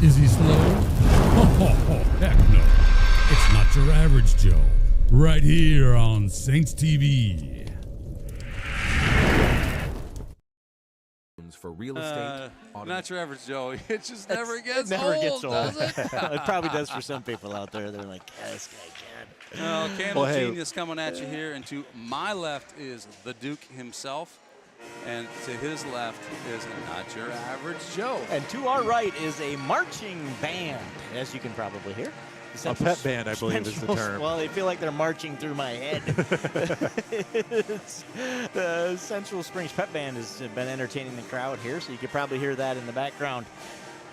Is he slow? Oh, heck no. It's not your average Joe. Right here on Saints TV. For real estate, not your average Joe. It just never gets never old, gets old. does it? It probably does for some people out there. They're like, yeah, this guy can. Well, Candle Genius coming at you here, and to my left is the Duke himself, and to his left is not your average Joe. And to our right is a marching band, as you can probably hear. A pep band, I believe, is the term. Well, they feel like they're marching through my head. The Central Springs Pep Band has been entertaining the crowd here, so you could probably hear that in the background.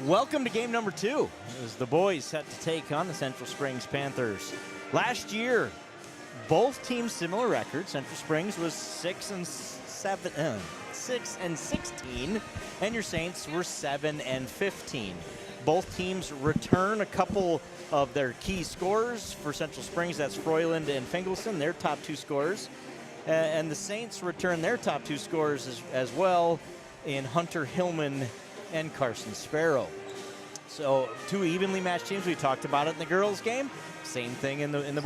Welcome to game number 2, as the boys set to take on the Central Springs Panthers. Last year, both teams similar records. Central Springs was 6 and 16, and your Saints were 7 and 15. Both teams return a couple of their key scorers. For Central Springs, that's Froyland and Fingleson, their top 2 scorers. And the Saints return their top 2 scorers as well in Hunter Hillman and Carson Sparrow. So 2 evenly matched teams. We talked about it in the girls' game. Same thing in the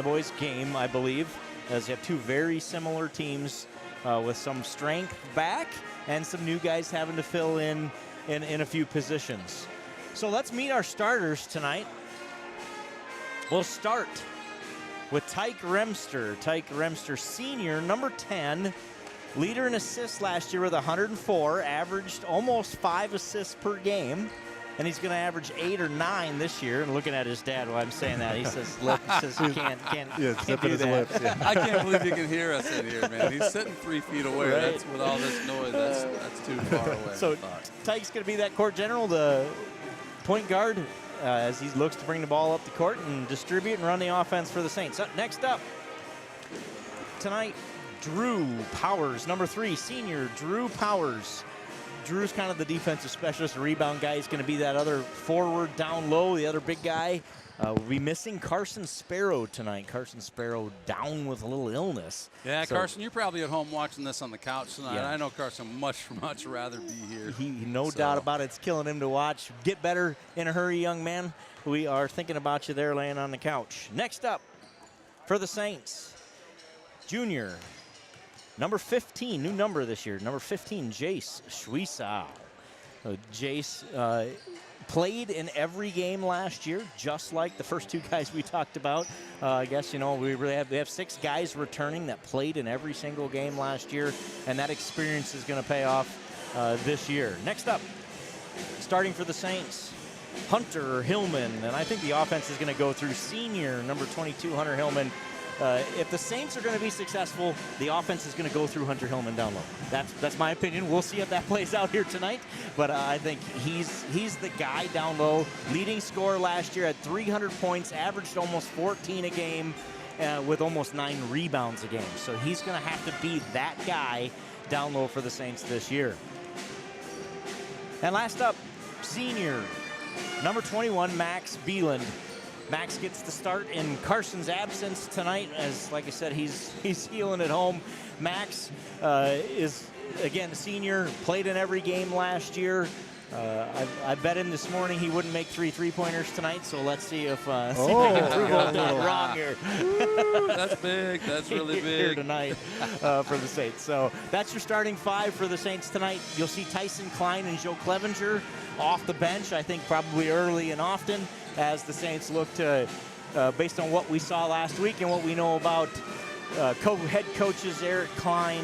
boys' game, I believe, as you have 2 very similar teams with some strength back and some new guys having to fill in a few positions. So let's meet our starters tonight. We'll start with Tyke Remster. Tyke Remster, senior, number 10, leader in assists last year with 104, averaged almost 5 assists per game, and he's going to average 8 or 9 this year. And looking at his dad while I'm saying that, he says he can't do that. Lips, yeah. I can't believe you can hear us in here, man. He's sitting 3 feet away. Right. That's with all this noise. That's too far away. So Tyke's going to be that court general, the point guard, as he looks to bring the ball up the court and distribute and run the offense for the Saints. Next up tonight, Drew Powers, number 3, senior Drew Powers. Drew's kind of the defensive specialist, rebound guy. He's going to be that other forward down low, the other big guy. We'll be missing Carson Sparrow tonight. Carson Sparrow down with a little illness. Yeah, so, Carson, you're probably at home watching this on the couch tonight. Yeah. I know Carson much rather be here. He no doubt about it. It's killing him to watch. Get better in a hurry, young man. We are thinking about you there laying on the couch. Next up for the Saints, junior, number 15, new number this year, number 15, Jace Schwiesow. Jace played in every game last year, just like the first 2 guys we talked about. I guess, we have 6 guys returning that played in every single game last year, and that experience is going to pay off this year. Next up, starting for the Saints, Hunter Hillman, and I think the offense is going to go through senior, number 22, Hunter Hillman. If the Saints are going to be successful, the offense is going to go through Hunter Hillman down low. That's my opinion. We'll see if that plays out here tonight. But I think he's the guy down low. Leading scorer last year at 300 points, averaged almost 14 a game with almost 9 rebounds a game. So he's going to have to be that guy down low for the Saints this year. And last up, senior, number 21, Max Beeland. Max gets the start in Carson's absence tonight, as, like I said, he's healing at home. Max is, again, a senior, played in every game last year. I bet him this morning he wouldn't make 3 3-pointers tonight, so let's see if we can prove all that wrong here. That's big. That's really big. Here tonight for the Saints. So that's your starting 5 for the Saints tonight. You'll see Tyson Klein and Joe Clevenger off the bench, I think probably early and often, as the Saints look to, based on what we saw last week and what we know about head coaches Eric Klein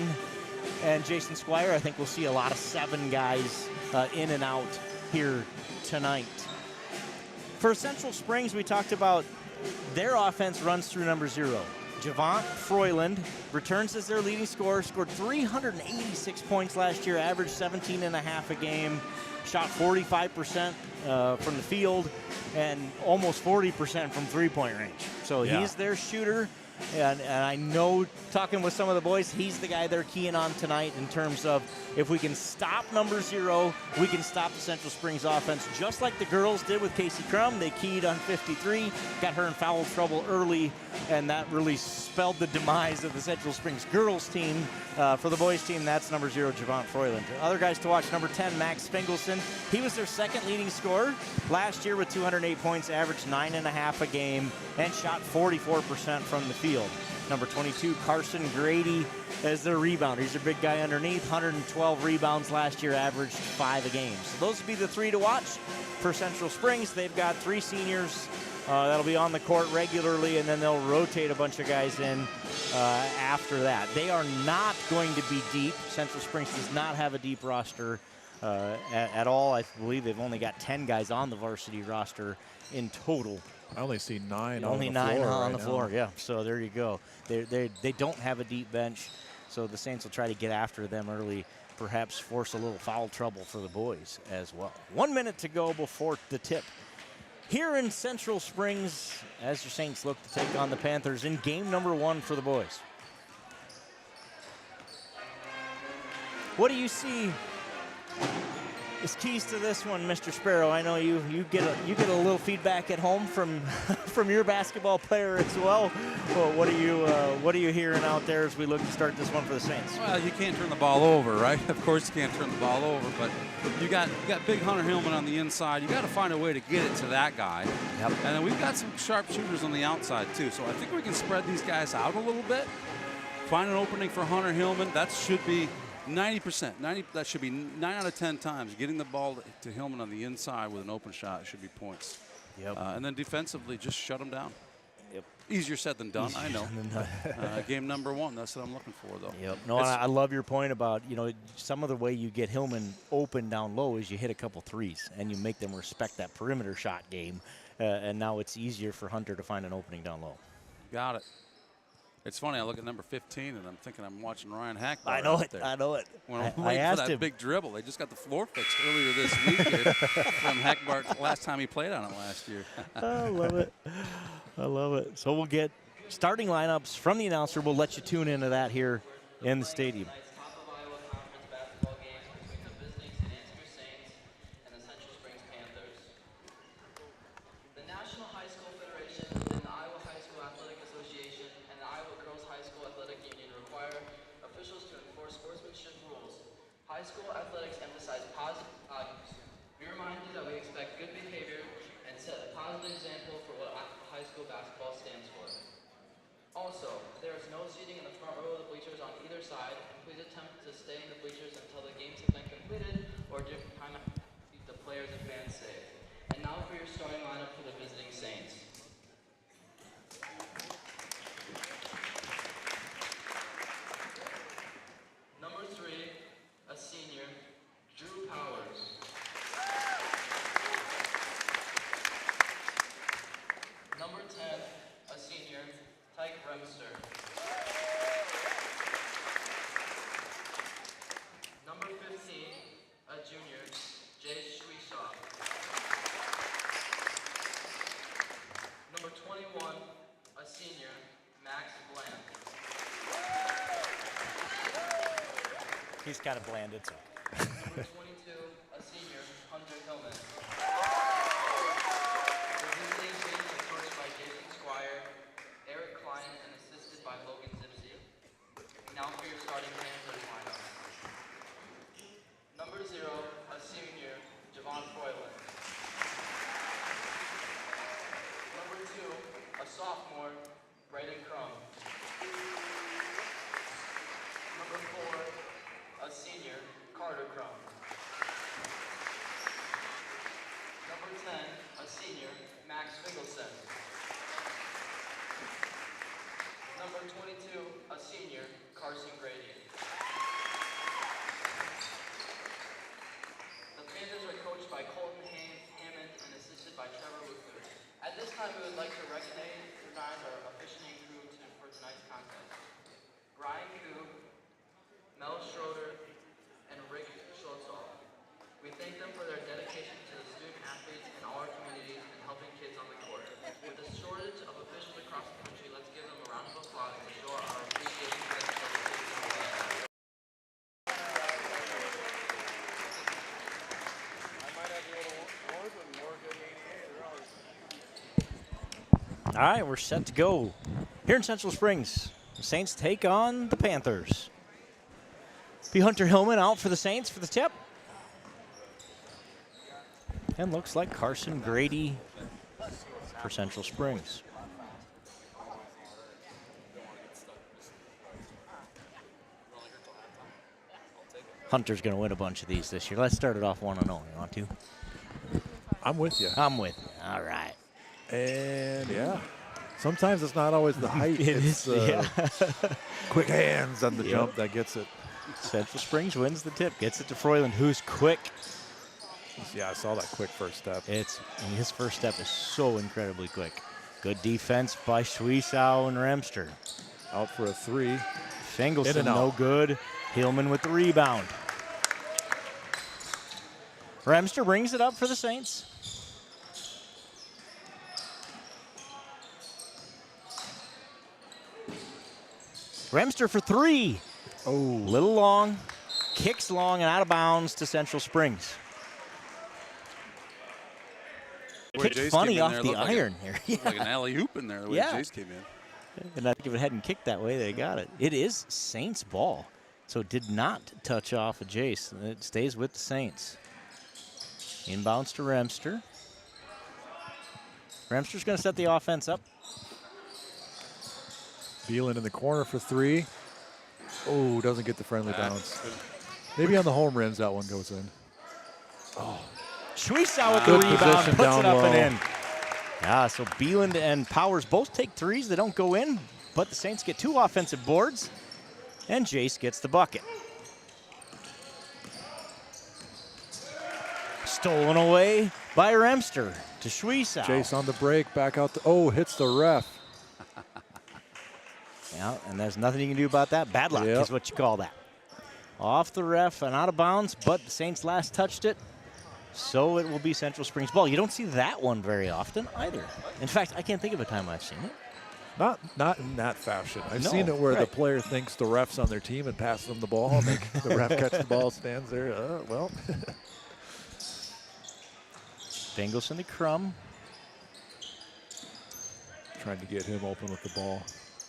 and Jason Squire, I think we'll see a lot of 7 guys in and out here tonight. For Central Springs, we talked about their offense runs through number 0. Javant Froyland returns as their leading scorer, scored 386 points last year, averaged 17.5 a game, shot 45% from the field, and almost 40% from three-point range. So he's their shooter. And I know, talking with some of the boys, he's the guy they're keying on tonight in terms of if we can stop number 0, we can stop the Central Springs offense, just like the girls did with Casey Crum. They keyed on 53, got her in foul trouble early, and that really spelled the demise of the Central Springs girls team. For the boys team, that's number 0, Javon Froyland. Other guys to watch, number 10, Max Fingelson. He was their second leading scorer last year with 208 points, averaged 9.5 a game, and shot 44% from the field. Number 22, Carson Grady, as their rebounder. He's a big guy underneath, 112 rebounds last year, averaged 5 a game. So those would be the 3 to watch for Central Springs. They've got 3 seniors that'll be on the court regularly, and then they'll rotate a bunch of guys in after that. They are not going to be deep. Central Springs does not have a deep roster at all. I believe they've only got 10 guys on the varsity roster in total. I only see 9 only on the 9 floor on right the floor, now. yeah. So there you go. They don't have a deep bench, so the Saints will try to get after them early, perhaps force a little foul trouble for the boys as well. 1 minute to go before the tip. Here in Central Springs, as your Saints look to take on the Panthers in game number 1 for the boys. What do you see as keys to this one, Mr. Sparrow? I know you get a little feedback at home from from your basketball player as well. Well, what are you hearing out there as we look to start this one for the Saints? Well, you can't turn the ball over, right? Of course you can't turn the ball over, but you got big Hunter Hillman on the inside. You got to find a way to get it to that guy. Yep. And then we've got some sharp shooters on the outside too. So I think we can spread these guys out a little bit. Find an opening for Hunter Hillman. That should be 90%. That should be 9 out of 10 times. Getting the ball to Hillman on the inside with an open shot should be points. Yep. And then defensively, just shut them down. Yep. Easier said than done, I know. Than done. Game number 1, that's what I'm looking for, though. Yep. No, I love your point about, some of the way you get Hillman open down low is you hit a couple threes and you make them respect that perimeter shot game. And now it's easier for Hunter to find an opening down low. Got it. It's funny, I look at number 15 and I'm thinking I'm watching Ryan Hackbar. I know it. There. I know it. When I'm I waiting for asked that him. big dribble, they just got the floor fixed earlier this week here from Hackbar last time he played on it last year. I love it. I love it. So we'll get starting lineups from the announcer. We'll let you tune into that here in the stadium. High school athletics emphasize positive values. We remind you that we expect good behavior and set a positive example for what high school basketball stands for. Also, there is no seating in the front row of the bleachers on either side, and please attempt to stay in the bleachers until the games have been completed or during time to keep the players and fans safe. And now for your starting lineup for the visiting Saints. Number 3, a senior, Drew Powers. Number 10, a senior, Tyke Remster. Number 15, a junior, Jay Schweeshaw. Number 21, a senior, Max Bland. He's got it blanded. So. Number 22, a senior, Hunter Hillman. The visiting Saints are coached by Jason Squire, Eric Klein, and assisted by Logan Zipsey. Now for your starting Panthers lineup. Number 0, a senior, Javon Froyland. Number 2, a sophomore, Braden Crum. Number 4, a senior, Carter Crum. Number 10, a senior, Max Fingelson. Number 22, a senior, Carson Grady. The Panthers are coached by Colton Hammond and assisted by Trevor Luther. At this time, we would like to recognize our officiating crew for tonight's contest. Brian Koo, Mel Schroeder, and Rick Schultzall. We thank them for their dedication to the student athletes in all our communities and helping kids on the court. With a shortage of officials across the country, let's give them a round of applause. All right, we're set to go. Here in Central Springs, the Saints take on the Panthers. Be Hunter Hillman out for the Saints for the tip. And looks like Carson Grady for Central Springs. Hunter's going to win a bunch of these this year. Let's start it off 1-0. You want to? I'm with you. I'm with you. All right. And yeah, sometimes it's not always the height. It's quick hands on the jump that gets it. Central Springs wins the tip, gets it to Froyland, who's quick. Yeah, I saw that quick first step. His first step is so incredibly quick. Good defense by Schwiesow and Remster. Out for a 3. Fengelson, no good. Hillman with the rebound. Remster brings it up for the Saints. Remster for 3. Oh, Little long, kicks long and out of bounds to Central Springs. Kicked Jace funny came in off there, the looked like iron here. Like an alley-oop in there, the way Jace came in. And I think if it hadn't kicked that way, they got it. It is Saints ball, so it did not touch off of Jace. It stays with the Saints. Inbounds to Remster. Remster's going to set the offense up. Beelan in the corner for 3. Oh, doesn't get the friendly bounce. Maybe on the home rims that one goes in. Schwiesow with the Good rebound, position puts down it up low. and in. Yeah, so Beeland and Powers both take threes. They don't go in, but the Saints get 2 offensive boards, and Jace gets the bucket. Stolen away by Remster to Schwiesow. Jace on the break, back out. Hits the ref. Yeah, and there's nothing you can do about that. Bad luck is what you call that. Off the ref and out of bounds, but the Saints last touched it. So it will be Central Springs ball. You don't see that one very often either. In fact, I can't think of a time I've seen it. Not in that fashion. I've seen it where the player thinks the ref's on their team and passes them the ball, and the ref catches the ball, stands there. Well. Fengelson to Crum. Trying to get him open with the ball.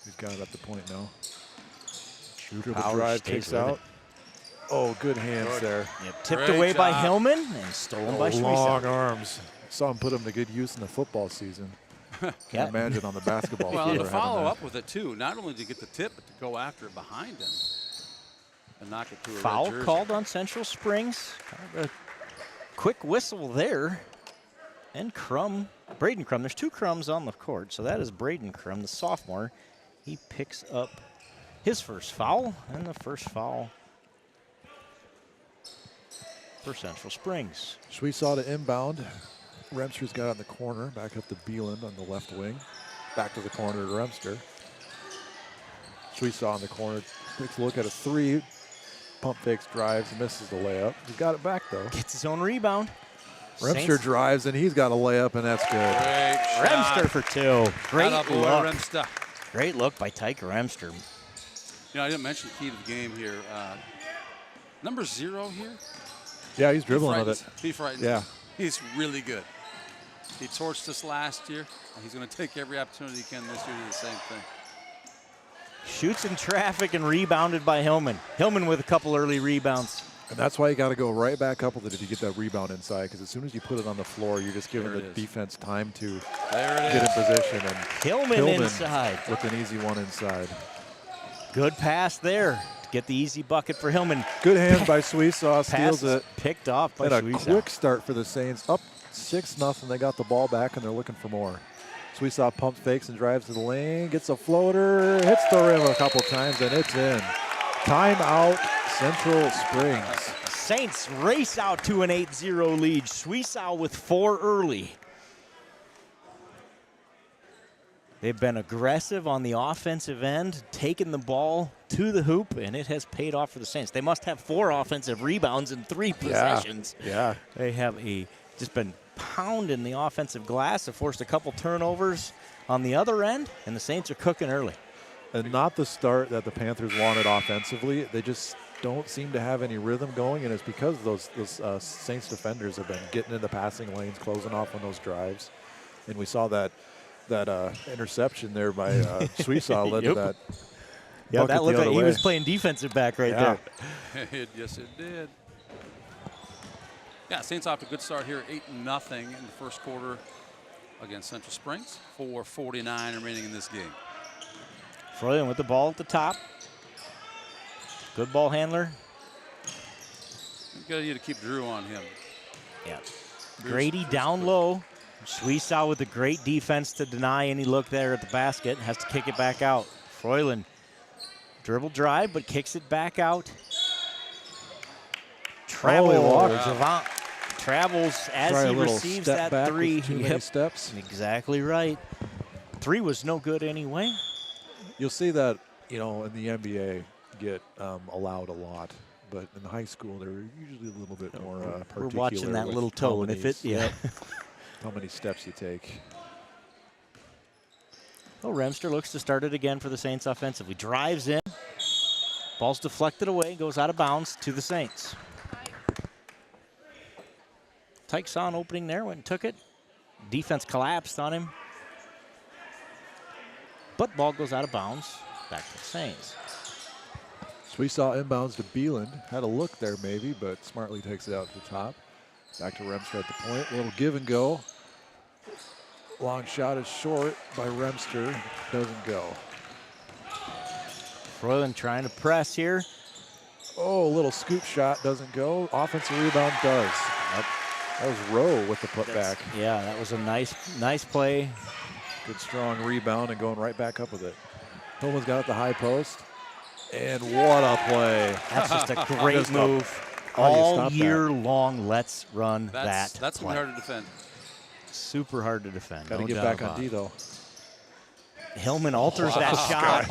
He's got it at the point now. Dribble Powers drive, stays kicks with out. Oh, good hands there. Yep, tipped Great away by job. Hillman and stolen by Long Schwiesow. arms. Saw him put them to good use in the football season. Can't imagine on the basketball Well, field. and to follow up with it, too. Not only to get the tip, but to go after it behind him and knock it to a red Foul jersey. called on Central Springs. Kind of a quick whistle there. And Crum, Braden Crum. There's 2 Crums on the court, so that is Braden Crum, the sophomore. He picks up his first foul, and the first foul for Central Springs. Schwiesow to inbound. Remster's got it in the corner. Back up to Beeland on the left wing. Back to the corner to Remster. Schwiesow in the corner. Takes a look at a 3. Pump fakes, drives, misses the layup. He's got it back, though. Gets his own rebound. Remster drives, and he's got a layup, and that's good. Great Remster shot. for 2. Great Attaboy, look. Remster. Great look by Tyke Remster. You know, I didn't mention the key to the game here. Number 0 here. Yeah, he's dribbling with it. He frightens. Yeah. He's really good. He torched us last year, and he's going to take every opportunity he can this year to do the same thing. Shoots in traffic and rebounded by Hillman. Hillman with a couple early rebounds. And that's why you got to go right back up with it if you get that rebound inside, because as soon as you put it on the floor, you're just giving the defense time to get in position. And Hillman inside. with an easy one inside. Good pass there to get the easy bucket for Hillman. Good hands by Schwiesow, steals Pass it. picked off by And a Schwiesow. quick start for the Saints. Up 6-0. They got the ball back, and they're looking for more. Schwiesow pump fakes and drives to the lane, gets a floater, hits the rim a couple times, and it's in. Timeout, Central Springs. Saints race out to an 8-0 lead. Schwiesow with 4 early. They've been aggressive on the offensive end, taking the ball to the hoop, and it has paid off for the Saints. They must have 4 offensive rebounds in 3 possessions. Yeah. They have just been pounding the offensive glass. Have forced a couple turnovers on the other end, and the Saints are cooking early. And not the start that the Panthers wanted offensively. They just don't seem to have any rhythm going, and it's because those Saints defenders have been getting into passing lanes, closing off on those drives. And we saw that that interception there by Suisaw led to that. Yeah, bucket that the looked like other he way. was playing defensive back right Yeah. there. Yes, it did. Yeah, Saints off to a good start here, 8-0 in the first quarter against Central Springs. 4:49 remaining in this game. Froylan with the ball at the top. Good ball handler. Good idea to keep Drew on him. Yeah. Drew's Grady down quick. low. Suisaw with a great defense to deny any look there at the basket. Has to kick it back out. Froylan dribble drive, but kicks it back out. Travels. walked. Javant travels as Try a he little receives step that back three. with too many steps. Exactly right. Three was no good anyway. You'll see that, in the NBA get allowed a lot, but in high school they're usually a little bit more particular. We're watching that with little how toe, and if it, many- yeah. how many steps you take. Well, Remster looks to start it again for the Saints offensively. Drives in. Ball's deflected away, goes out of bounds to the Saints. Tyke saw an opening there, went and took it. Defense collapsed on him. But ball goes out of bounds, back to the Saints. So we saw inbounds to Beeland. Had a look there maybe, but smartly takes it out to the top. Back to Remster at the point. A little give and go. Long shot is short by Remster. Doesn't go. Froylan trying to press here. Oh, a little scoop shot doesn't go. Offensive rebound does. That was Rowe with the putback. Yeah, that was a nice play. Good strong rebound and going right back up with it. Hillman's got it at the high post. And what a play. That's just a great Just up. move. How do you All stop year that? long, let's run That's that gonna play. be hard to defend. Super hard to defend. Got to no get doubt back about on D, it. though. Hillman alters that shot.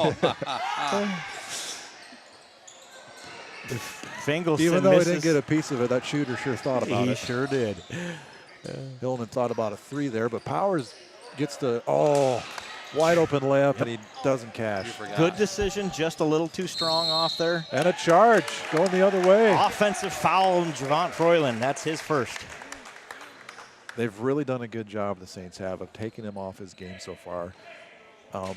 Fingleson Even though he misses. didn't get a piece of it, that shooter sure thought about He it. sure did. Hillman thought about a three there, but Powers gets the, wide open layup, and he doesn't cash. Good decision, just a little too strong off there. And a charge going the other way. Offensive foul on Javant Froylan. That's his first. They've really done a good job, the Saints have, of taking him off his game so far.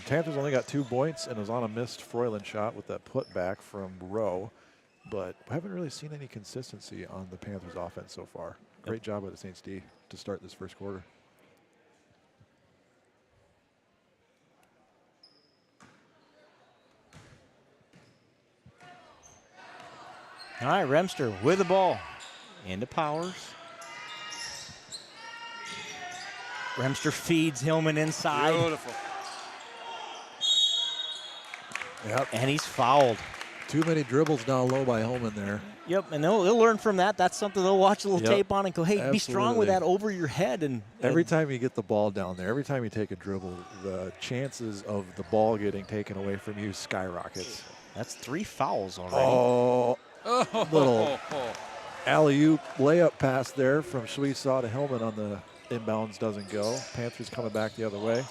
Panthers only got 2 points and was on a missed Froylan shot with that putback from Rowe, but we haven't really seen any consistency on the Panthers offense so far. Great job by the Saints D to start this first quarter. All right, Remster with the ball. Into Powers. Remster feeds Hillman inside. Beautiful. Yep. And he's fouled. Too many dribbles down low by Hillman there. Yep, and they'll learn from that. That's something they'll watch a little Yep. tape on and go, hey, be strong with Absolutely. that over your head. And Every time you get the ball down there, every time you take a dribble, the chances of the ball getting taken away from you skyrockets. That's 3 fouls already. Oh, little alley-oop layup pass there from Suisaw to Hillman on the inbounds doesn't go. Panthers coming back the other way.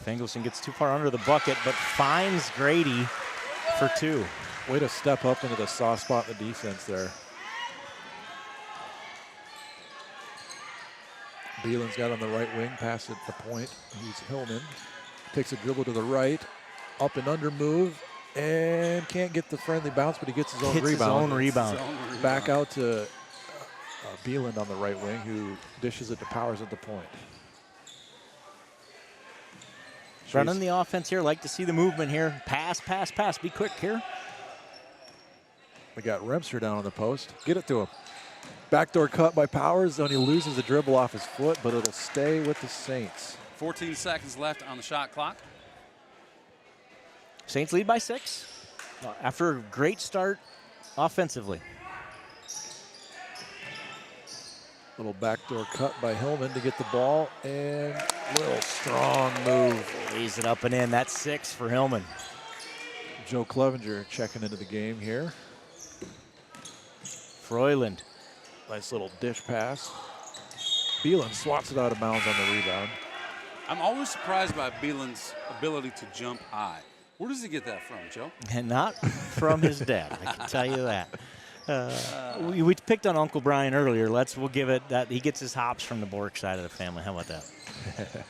Fingleson gets too far under the bucket, but finds Grady for 2. Way to step up into the soft spot in the defense there. Beeland's got on the right wing, pass at the point. He's Hillman. Takes a dribble to the right, up and under move, and can't get the friendly bounce, but he gets his own Hits rebound. his own rebound. Back out to Beeland on the right wing, who dishes it to Powers at the point. Running the offense here. Like to see the movement here. Pass, pass, pass. Be quick here. We got Remster down on the post. Get it to him. Backdoor cut by Powers, then he loses the dribble off his foot, but it'll stay with the Saints. 14 seconds left on the shot clock. Saints lead by 6 after a great start offensively. Little backdoor cut by Hillman to get the ball, and little strong move. Lays it up and in. That's 6 for Hillman. Joe Clevenger checking into the game here. Froyland. Nice little dish pass. Beeland swats it out of bounds on the rebound. I'm always surprised by Beeland's ability to jump high. Where does he get that from, Joe? And not from his dad, I can tell you that. We picked on Uncle Brian earlier. We'll give it that. He gets his hops from the Bork side of the family. How about that?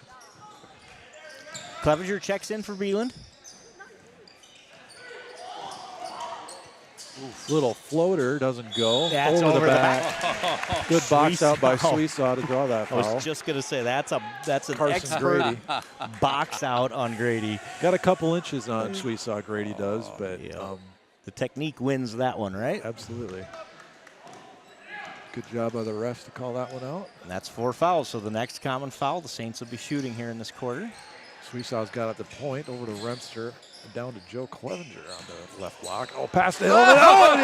Clevenger checks in for Beeland. Little floater doesn't go. That's over over the the back. Good box out by Sweesaw. Sweesaw to draw that I was foul. just going to say that's an Carson expert Grady. box out on Grady. Got a couple inches on Sweesaw, Grady does, but Yeah. The technique wins that one, right? absolutely. Good job by the refs to call that one out. And that's 4 fouls. So the next common foul, the Saints will be shooting here in this quarter. Sweesaw's got it at the point, over to Remster, down to Joe Clevenger on the left block. Oh, pass to Hillman.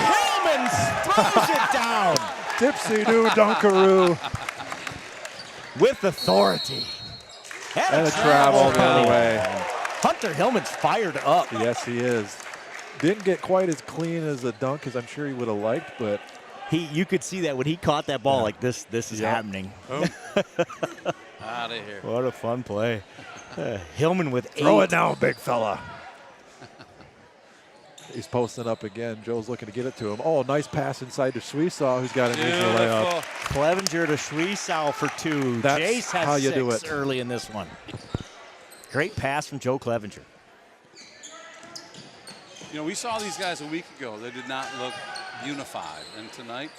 Hillman throws it down Dipsy-doo dunkaroo. with authority. And a travel the other way. Hunter Hillman's fired up. Yes, he is. Didn't get quite as clean as a dunk as I'm sure he would have liked, but You could see that when he caught that ball, like this is happening. Out of here. What a fun play. Hillman with 8. throw it down, big fella. He's posting up again. Joe's looking to get it to him. Oh, nice pass inside to Sweesaw, who's got an easy layup. Clevenger to Schwiesau for 2. That's Jace has how you 6 do it. early in this one. Great pass from Joe Clevenger. You know, we saw these guys a week ago. They did not look unified. And tonight,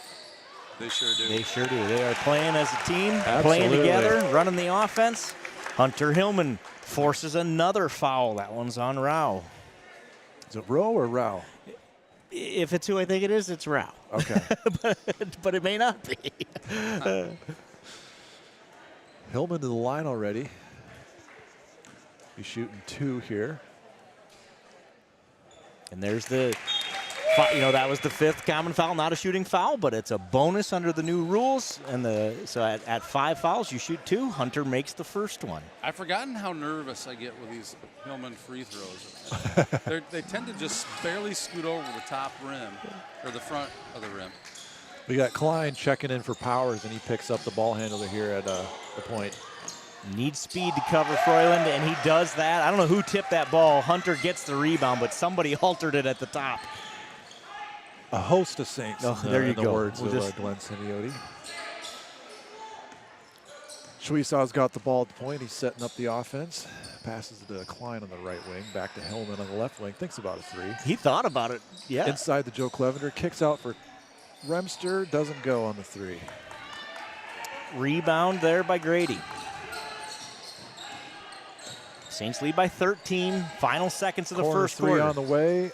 they sure do. They sure do. They are playing as a team, playing Absolutely. together, running the offense. Hunter Hillman forces another foul. That one's on Rao. Is it Rowe or Rao? If it's who I think it is, it's Rao. Okay. but it may not be. Hillman to the line already. He's shooting 2 here. And there's the, that was the 5th common foul, not a shooting foul, but it's a bonus under the new rules. And so at 5 fouls, you shoot 2. Hunter makes the first one. I've forgotten how nervous I get with these Hillman free throws. They tend to just barely scoot over the top rim or the front of the rim. We got Klein checking in for Powers, and he picks up the ball handler here at the point. Needs speed to cover Froyland, and he does that. I don't know who tipped that ball. Hunter gets the rebound, but somebody altered it at the top. A host of Saints. Oh, there you in the go. words We'll of Glenn Simeote. Schwiesaw's got the ball at the point. He's setting up the offense. Passes to Klein on the right wing. Back to Hillman on the left wing. Thinks about a 3. He thought about it, yeah. Inside the Joe Clevenger. Kicks out for Remster. Doesn't go on the 3. Rebound there by Grady. Saints lead by 13. Final seconds of the first 3 quarter. on the way.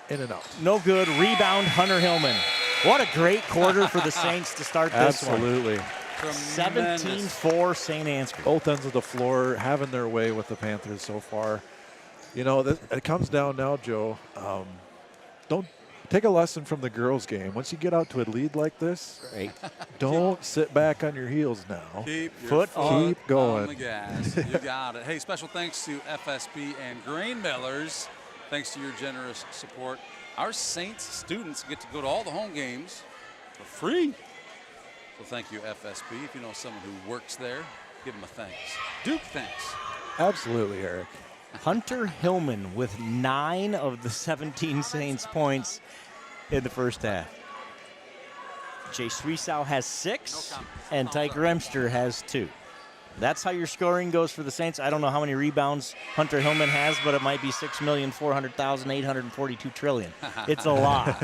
In and out. No good. Rebound, Hunter Hillman. What a great quarter for the Saints to start this Absolutely. one. 17-4 Saint Ansgar. Both ends of the floor having their way with the Panthers so far. You know, it comes down now, Joe. Don't take a lesson from the girls' game. Once you get out to a lead like this, Right. don't sit back on your heels now. Keep your Foot on. Keep going. on the gas. You got it. Hey, special thanks to FSB and Grain Millers. Thanks to your generous support. Our Saints students get to go to all the home games for free. So thank you, FSB. If you know someone who works there, give them a thanks. Duke, thanks. Absolutely, Eric. Hunter Hillman with 9 of the 17 Saints points in the first half. Jay Schwiesau has 6, and Tyke Remster has 2. That's how your scoring goes for the Saints. I don't know how many rebounds Hunter Hillman has, but it might be 6,400,842 trillion. It's a lot.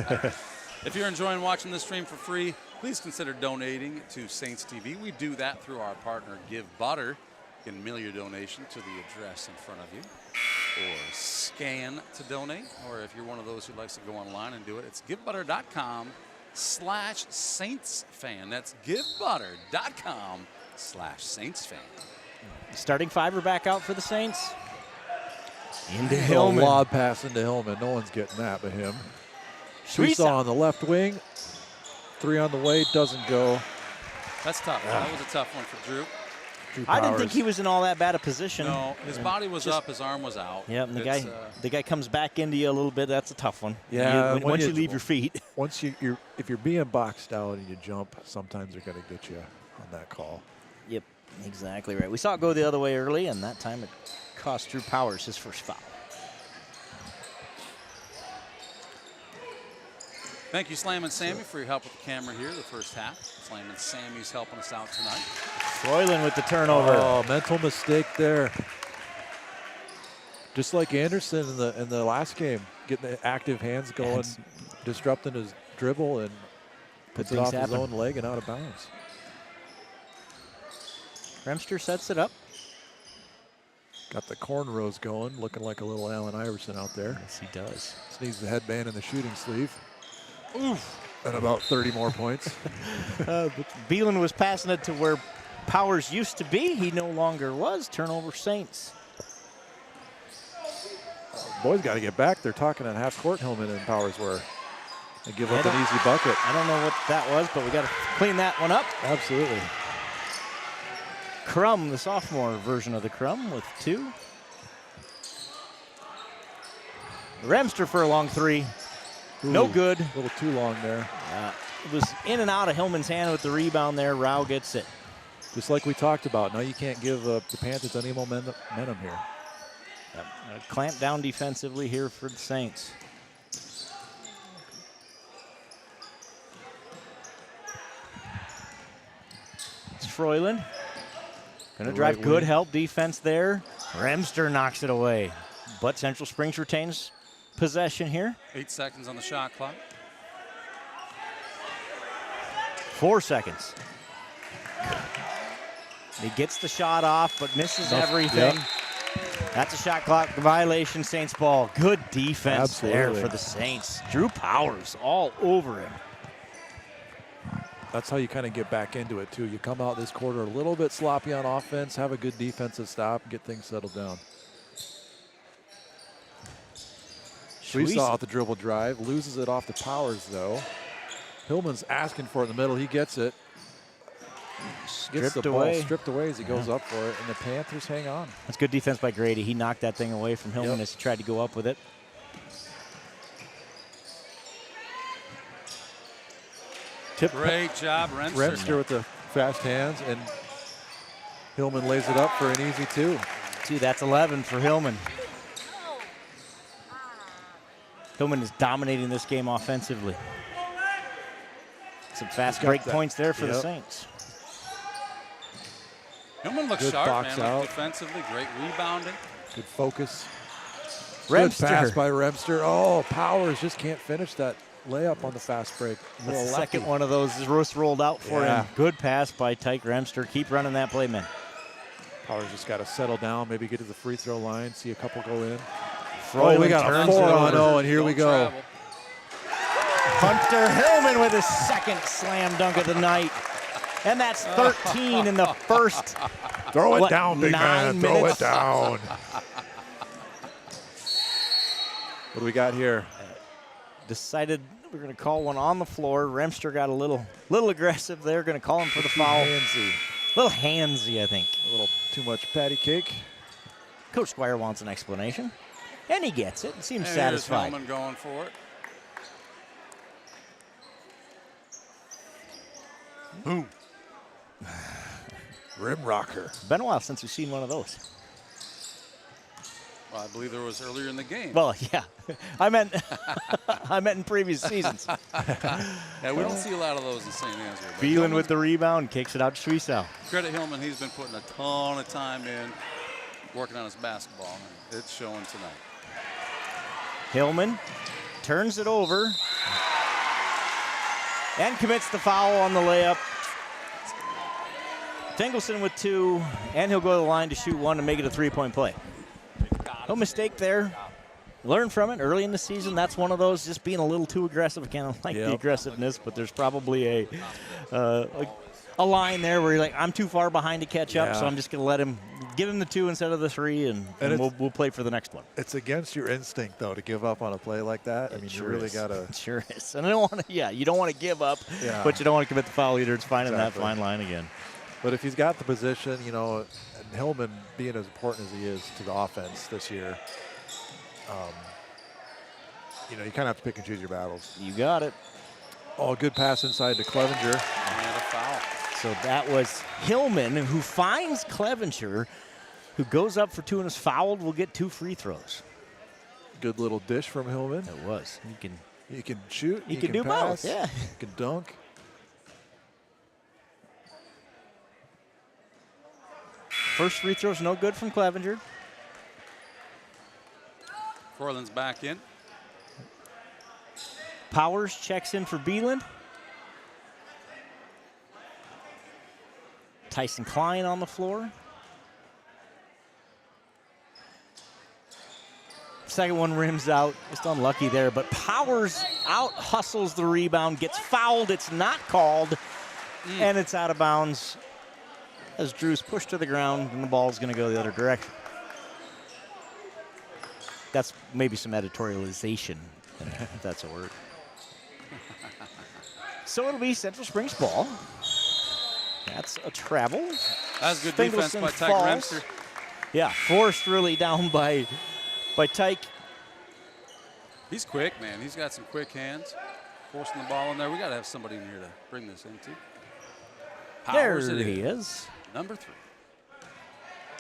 If you're enjoying watching this stream for free, please consider donating to Saints TV. We do that through our partner, Give Butter. You can mail your donation to the address in front of you, or scan to donate, or if you're one of those who likes to go online and do it, it's givebutter.com/SaintsFan. That's givebutter.com/SaintsFan. Starting 5 are back out for the Saints. Into A Hillman. lob pass into Hillman. No one's getting that but him. Schwiesau Schwiesau. on the left wing. 3 on the way. Doesn't go. That's tough. That was a tough one for Drew. Drew I didn't Powers. think he was in all that bad a position. No, his body was up, his arm was out. Yeah, and It's, the guy comes back into you a little bit. That's a tough one. Yeah, Once when you you- leave your feet. Once if you're being boxed out and you jump, sometimes they're going to get you on that call. Yep, exactly right. We saw it go the other way early, and that time it cost Drew Powers his first foul. Thank you, Slam and Sammy, for your help with the camera here the first half. Slam and Sammy's helping us out tonight. Froylan with the turnover. Oh, mental mistake there. Just like Anderson in the last game, getting the active hands going, disrupting his dribble, and puts it off his own leg and out of bounds. Remster sets it up. Got the cornrows going, looking like a little Allen Iverson out there. Yes, he does. Just needs the headband and the shooting sleeve. Oof. And about 30 more points. Beelan was passing it to where Powers used to be. He no longer was. Turnover Saints. Boys got to get back. They're talking at half court, Hillman and Powers were. They give up an easy bucket. I don't know what that was, but we got to clean that one up. Absolutely. Crum, the sophomore version of the Crum, with 2. Remster for a long 3. No good. A little too long there. It was in and out of Hillman's hand with the rebound there. Rao gets it. Just like we talked about. Now you can't give the Panthers any momentum here. Clamp down defensively here for the Saints. It's Froylan. Gonna drive right good wing. help defense there. Remster knocks it away. But Central Springs retains possession here. 8 seconds on the shot clock. 4 seconds. He gets the shot off, but misses everything. Yep. That's a shot clock violation, Saints ball. Good defense there Absolutely. for the Saints. Drew Powers all over him. That's how you kind of get back into it, too. You come out this quarter a little bit sloppy on offense, have a good defensive stop, get things settled down. Schweiss out the dribble drive, loses it off to Powers, though. Hillman's asking for it in the middle. He gets it. Gets the ball stripped away as he goes up for it, and the Panthers hang on. That's good defense by Grady. He knocked that thing away from Hillman as he tried to go up with it. Great job, Remster. Remster with the fast hands, and Hillman lays it up for an easy 2. That's 11 for Hillman. Hillman is dominating this game offensively. Some fast break points there for the Saints. Hillman looks Good sharp, box man. out. Defensively, great rebounding. Good focus. Remster. Good pass by Remster. Oh, Powers just can't finish that layup on the fast break. That's the second one of those is rolled out for him. Good pass by Tyke Remster. Keep running that play, man. Powers just got to settle down, maybe get to the free throw line, see a couple go in. Froylan We got a turns 4-on-0, and here we go. Travel. Hunter Hillman with his second slam dunk of the night. And that's 13 in the first. Throw it down, big 9 man. Throw minutes. it down. What do we got here? Decided we're going to call one on the floor. Remster got a little aggressive there. Going to call him for the foul. Handsy. Little handsy, I think. A little too much patty cake. Coach Squire wants an explanation. And he gets it. Seems And satisfied. here's Hillman going for it. Boom. Rim rocker. Been a while since we've seen one of those. Well, I believe there was earlier in the game. Well, yeah. I meant in previous seasons. Yeah, we don't see a lot of those in Saint Ansgar. but Beelan Hillman's- with the rebound, kicks it out to Schweiss. Credit Hillman, he's been putting a ton of time in, working on his basketball. And it's showing tonight. Hillman turns it over and commits the foul on the layup. Fengelson with 2, and he'll go to the line to shoot 1 and make it a 3-point play. No mistake there. Learn from it early in the season. That's one of those, just being a little too aggressive. I kind of like the aggressiveness, but there's probably a line there where you're like, I'm too far behind to catch up, so I'm just going to let him give him the 2 instead of the 3, and we'll play for the next one. It's against your instinct, though, to give up on a play like that. I mean, you really got to. It sure is. And I don't want to, you don't want to give up, but you don't want to commit the foul either. It's finding that fine line again. But if he's got the position, and Hillman being as important as he is to the offense this year, you kind of have to pick and choose your battles. You got it. Oh, good pass inside to Clevenger. And a foul. So that was Hillman, who finds Clevenger, who goes up for 2 and is fouled, will get 2 free throws. Good little dish from Hillman. It was. He can shoot. He can do pass, both, yeah. He can dunk. First free throw's no good from Clevenger. Froyland's back in. Powers checks in for Beeland. Tyson Klein on the floor. Second one rims out. Just unlucky there, but Powers out hustles the rebound, gets fouled. It's not called, and it's out of bounds as Drew's pushed to the ground, and the ball's going to go the other direction. That's maybe some editorialization, if that's a word. So it'll be Central Springs ball. That's a travel. That's good defense by Tyke Remster. Yeah, forced really down by Tyke. He's quick, man. He's got some quick hands. Forcing the ball in there. We got to have somebody in here to bring this into. Powers There he is. Number 3.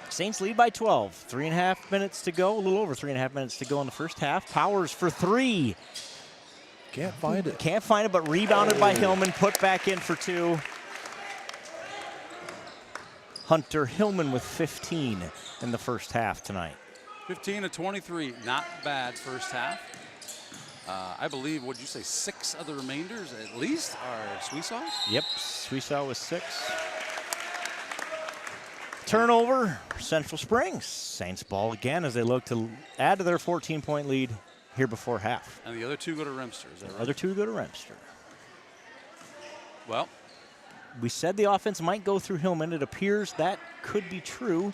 Saints lead by 12. 3.5 minutes to go. A little over 3.5 minutes to go in the first half. Powers for 3. Can't find it. Can't find it, but rebounded by Hillman. Put back in for 2. Hunter Hillman with 15 in the first half tonight. 15 to 23. Not bad first half. I believe, would you say 6 of the remainders at least are Sweesaws? Yep, Sweesaw was 6. Turnover, Central Springs. Saints ball again as they look to add to their 14-point lead here before half. And the other 2 go to Remster, is that right? Other 2 go to Remster. Well, we said the offense might go through Hillman. It appears that could be true.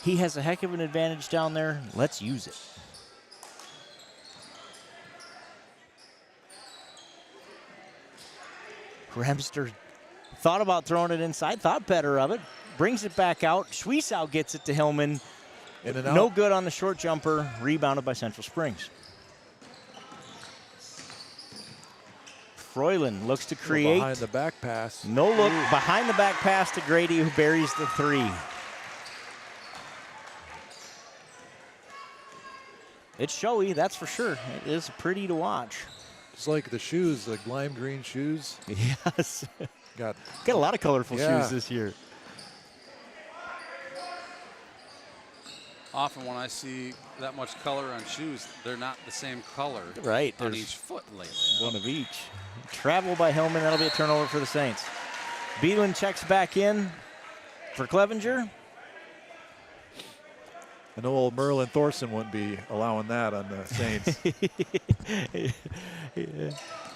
He has a heck of an advantage down there. Let's use it. Remster thought about throwing it inside, thought better of it, brings it back out. Schwiesow gets it to Hillman. In and out. No good on the short jumper, rebounded by Central Springs. Froyland looks to create. Behind the back pass. No look, behind the back pass to Grady, who buries the 3. It's showy, that's for sure. It is pretty to watch. It's like the shoes, the lime green shoes. Yes. Got a lot of colorful shoes this year. often when I see that much color on shoes, they're not the same color right, on each foot lately. One of each. Travel by Hillman, that'll be a turnover for the Saints. Beeland checks back in for Clevenger. I know old Merlin Thorson wouldn't be allowing that on the Saints. Yeah.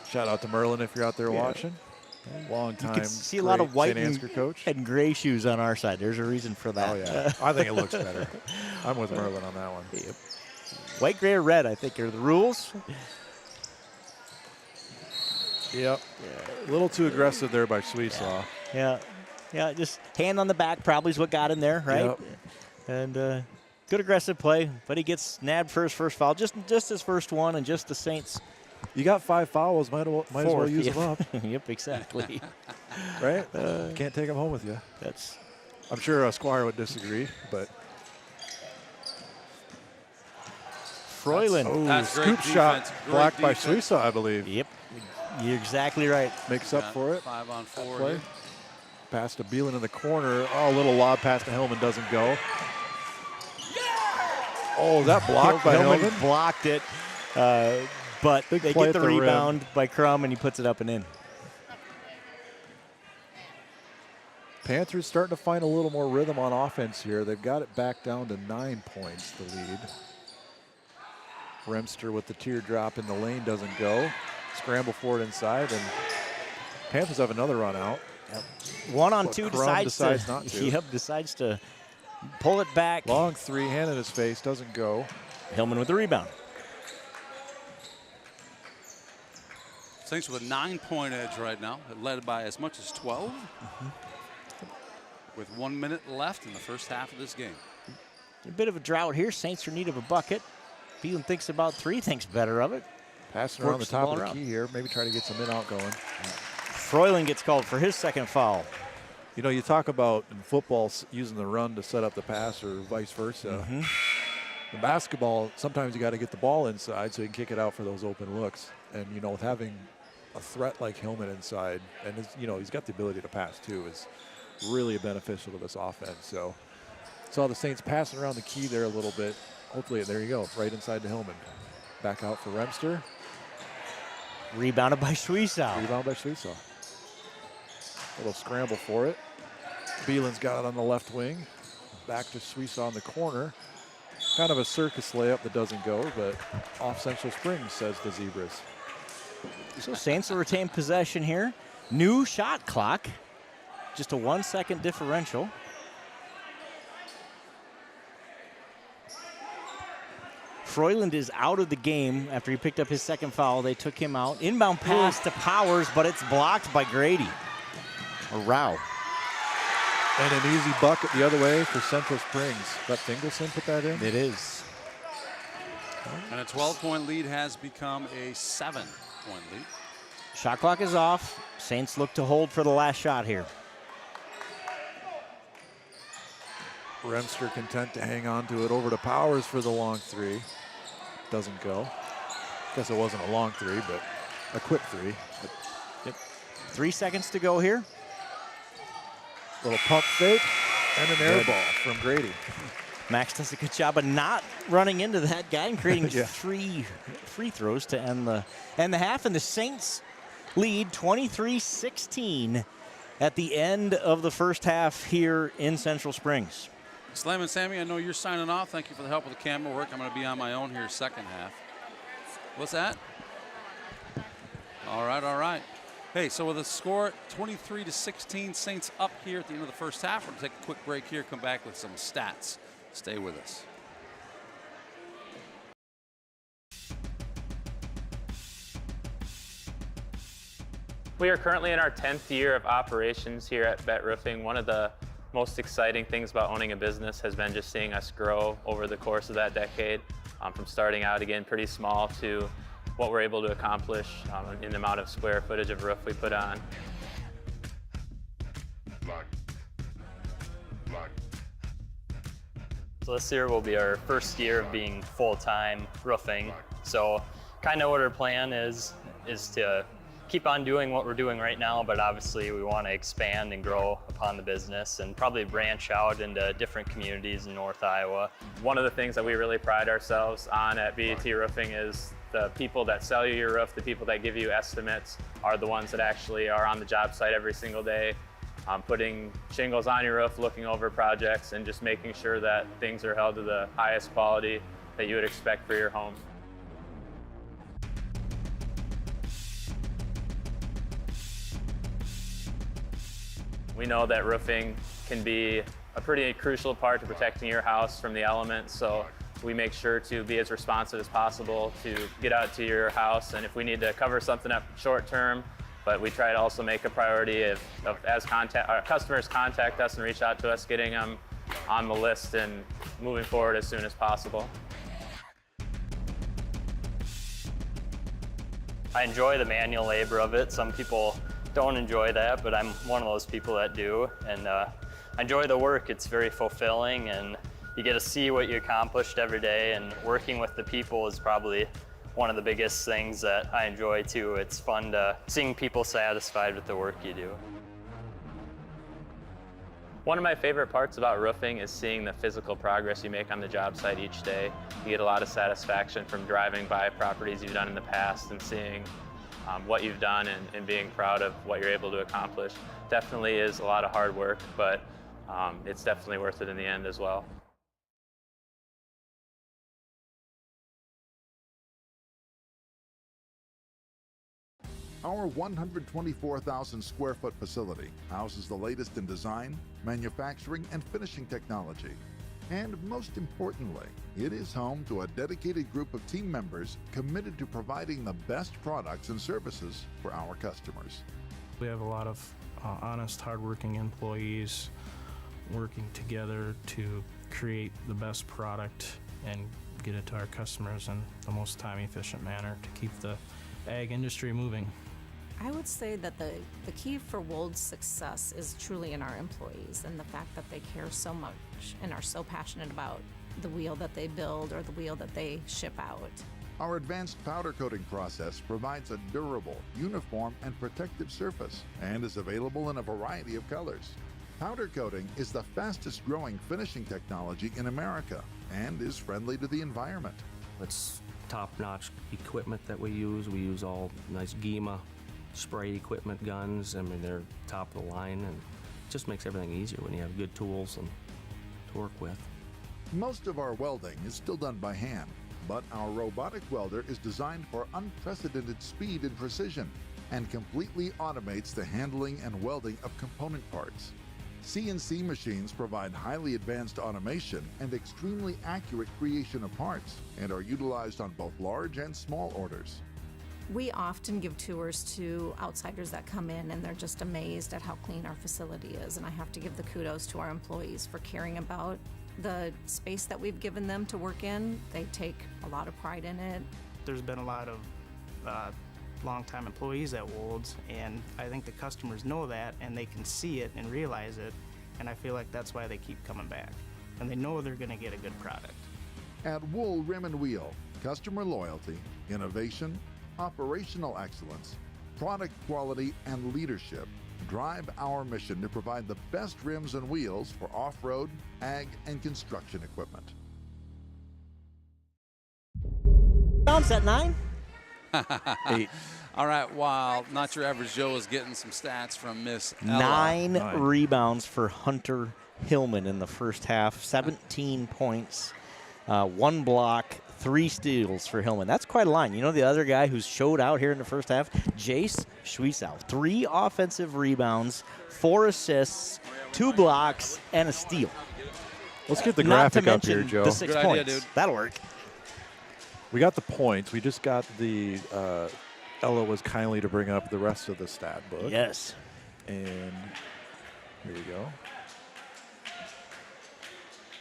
Shout out to Merlin if you're out there watching. Long time. You can see a lot of white Saint Ansgar coach. and gray shoes on our side. There's a reason for that. Oh, yeah. I think it looks better. I'm with Merlin on that one. Yep. White, gray, or red, I think, are the rules. Yep. A little too aggressive there by Sweesaw. Yeah. Yeah, just hand on the back probably is what got him there, right? Yep. And good aggressive play, but he gets nabbed for his first foul. Just his first one, and just the Saints. You got 5 fouls, might as well use them up. Yep, exactly. Right? Can't take them home with you. That's. I'm sure Squire would disagree, but. Froyland. That's scoop great shot defense. blocked Great by defense. Sweesaw, I believe. Yep, you're exactly right. Makes up for it. 5 on 4. Play. Here. Pass to Beelan in the corner. Oh, a little lob pass to Hillman doesn't go. Oh, is that blocked by Hillman? Blocked it, but Big they play get at the the rim. rebound by Crum, and he puts it up and in. Panthers starting to find a little more rhythm on offense here. They've got it back down to 9 points, the lead. Remster with the teardrop in the lane doesn't go. Scramble for it inside, and Panthers have another run out. Yep. 1 on But 2 Crum decides not to. Yep, decides to pull it back. Long three, hand in his face, doesn't go. Hillman with the rebound. Saints with a 9-point edge right now, led by as much as 12. With 1 minute left in the first half of this game. A bit of a drought here. Saints are in need of a bucket. Beelan thinks about 3, thinks better of it. Passing around the Works the top ball of the around. key here. Maybe try to get some in-out going. Froyland gets called for his second foul. You know, you talk about in football using the run to set up the pass or vice versa. The basketball, sometimes you got to get the ball inside so you can kick it out for those open looks. And, you know, with having a threat like Hillman inside, and, you know, he's got the ability to pass too, is really beneficial to this offense. So saw the Saints passing around the key there a little bit. Hopefully, there you go, right inside to Hillman. Back out for Remster. Rebounded by Suisow. Rebound by Suisow. Little scramble for it. Beelan's got it on the left wing. Back to Suisow in the corner. Kind of a circus layup that doesn't go, but off Central Springs, says the Zebras. So Saints will retain possession here. New shot clock. Just a 1 second differential. Froyland is out of the game after he picked up his second foul. They took him out. Inbound pass to Powers, but it's blocked by Grady. A row. And an easy bucket the other way for Central Springs. Let Fingelson put that in? It is. And a 12-point lead has become a 7-point lead. Shot clock is off. Saints look to hold for the last shot here. Remster content to hang on to it over to Powers for the long three. Doesn't go. Guess it wasn't a long three, but a quick three. But Yep. 3 seconds to go here. little pump fake and an air ball from Grady. Max does a good job of not running into that guy and creating Yeah. 3 free throws to end the half. And the Saints lead 23-16 at the end of the first half here in Central Springs. Slam and Sammy, I know you're signing off. Thank you for the help with the camera work. I'm going to be on my own here second half. What's that? All right, all right. Hey, so with a score 23-16, Saints up here at the end of the first half. We're going to take a quick break here, come back with some stats. Stay with us. We are currently in our 10th year of operations here at Bet Roofing. One of the most exciting things about owning a business has been just seeing us grow over the course of that decade, from starting out again pretty small to what we're able to accomplish in the amount of square footage of roof we put on. So this year will be our first year of being full-time roofing. So kind of what our plan is to keep on doing what we're doing right now, but obviously we want to expand and grow upon the business and probably branch out into different communities in North Iowa. One of the things that we really pride ourselves on at BET Roofing is the people that sell you your roof, the people that give you estimates, are the ones that actually are on the job site every single day, putting shingles on your roof, looking over projects, and just making sure that things are held to the highest quality that you would expect for your home. We know that roofing can be a pretty crucial part to protecting your house from the elements, so we make sure to be as responsive as possible to get out to your house, and if we need to cover something up short term, but we try to also make a priority of as our customers contact us and reach out to us, getting them on the list and moving forward as soon as possible. I enjoy the manual labor of it. Some people don't enjoy that, but I'm one of those people that do. And I enjoy the work. It's very fulfilling, and you get to see what you accomplished every day, and working with the people is probably one of the biggest things that I enjoy too. It's fun to seeing people satisfied with the work you do. One of my favorite parts about roofing is seeing the physical progress you make on the job site each day. You get a lot of satisfaction from driving by properties you've done in the past and seeing what you've done and being proud of what you're able to accomplish. Definitely is a lot of hard work, but it's definitely worth it in the end as well. Our 124,000 square foot facility houses the latest in design, manufacturing, and finishing technology. And most importantly, it is home to a dedicated group of team members committed to providing the best products and services for our customers. We have a lot of honest, hardworking employees working together to create the best product and get it to our customers in the most time-efficient manner to keep the ag industry moving. I would say that the key for Wold's success is truly in our employees and the fact that they care so much and are so passionate about the wheel that they build or the wheel that they ship out. Our advanced powder coating process provides a durable, uniform, and protective surface and is available in a variety of colors. Powder coating is the fastest growing finishing technology in America and is friendly to the environment. It's top-notch equipment that we use. We use all nice GEMA spray equipment guns. I mean, they're top of the line, and it just makes everything easier when you have good tools and to work with. Most of our welding is still done by hand, but our robotic welder is designed for unprecedented speed and precision and completely automates the handling and welding of component parts. CNC machines provide highly advanced automation and extremely accurate creation of parts and are utilized on both large and small orders. We often give tours to outsiders that come in, and they're just amazed at how clean our facility is. And I have to give the kudos to our employees for caring about the space that we've given them to work in. They take a lot of pride in it. There's been a lot of longtime employees at Wolds, and I think the customers know that, and they can see it and realize it, and I feel like that's why they keep coming back. And they know they're going to get a good product. At Wool Rim and Wheel, customer loyalty, innovation, operational excellence, product quality, and leadership drive our mission to provide the best rims and wheels for off-road, ag, and construction equipment. Bounce at 9. 8. All right, while Not Your Average Joe is getting some stats from Miss Ella. 9 rebounds for Hunter Hillman in the first half. 17 points, 1 block, 3 steals for Hillman. That's quite a line. You know the other guy who's showed out here in the first half? Jace Schwiesow. 3 offensive rebounds, 4 assists, 2 blocks, and a steal. Let's get the graphic up here, Joe. The 6 Good points. idea, dude. That'll work. We got the points. We just got the Ella was kindly to bring up the rest of the stat book. Yes. And here we go.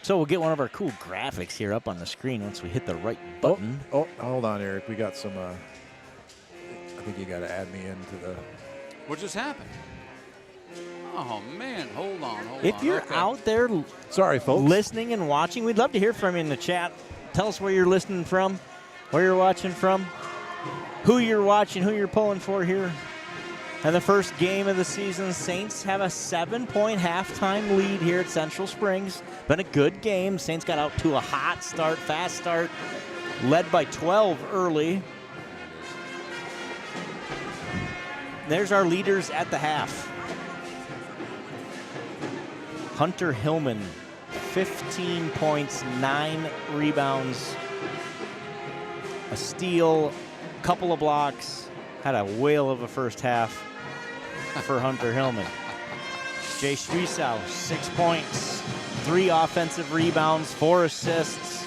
So we'll get one of our cool graphics here up on the screen once we hit the right button. Oh, hold on, Eric. We got some. I think you got to add me into the. What just happened? Oh, man. Hold on. If you're out there sorry, folks, listening and watching, we'd love to hear from you in the chat. Tell us where you're listening from, where you're watching from, who you're watching, who you're pulling for here. And the first game of the season, Saints have a 7-point halftime lead here at Central Springs. Been a good game. Saints got out to a hot start, fast start, led by 12 early. There's our leaders at the half. Hunter Hillman, 15 points, 9 rebounds, a steal, couple of blocks. Had a whale of a first half for Hunter Hillman. Jay Schwiesow, 6 points, 3 offensive rebounds, 4 assists.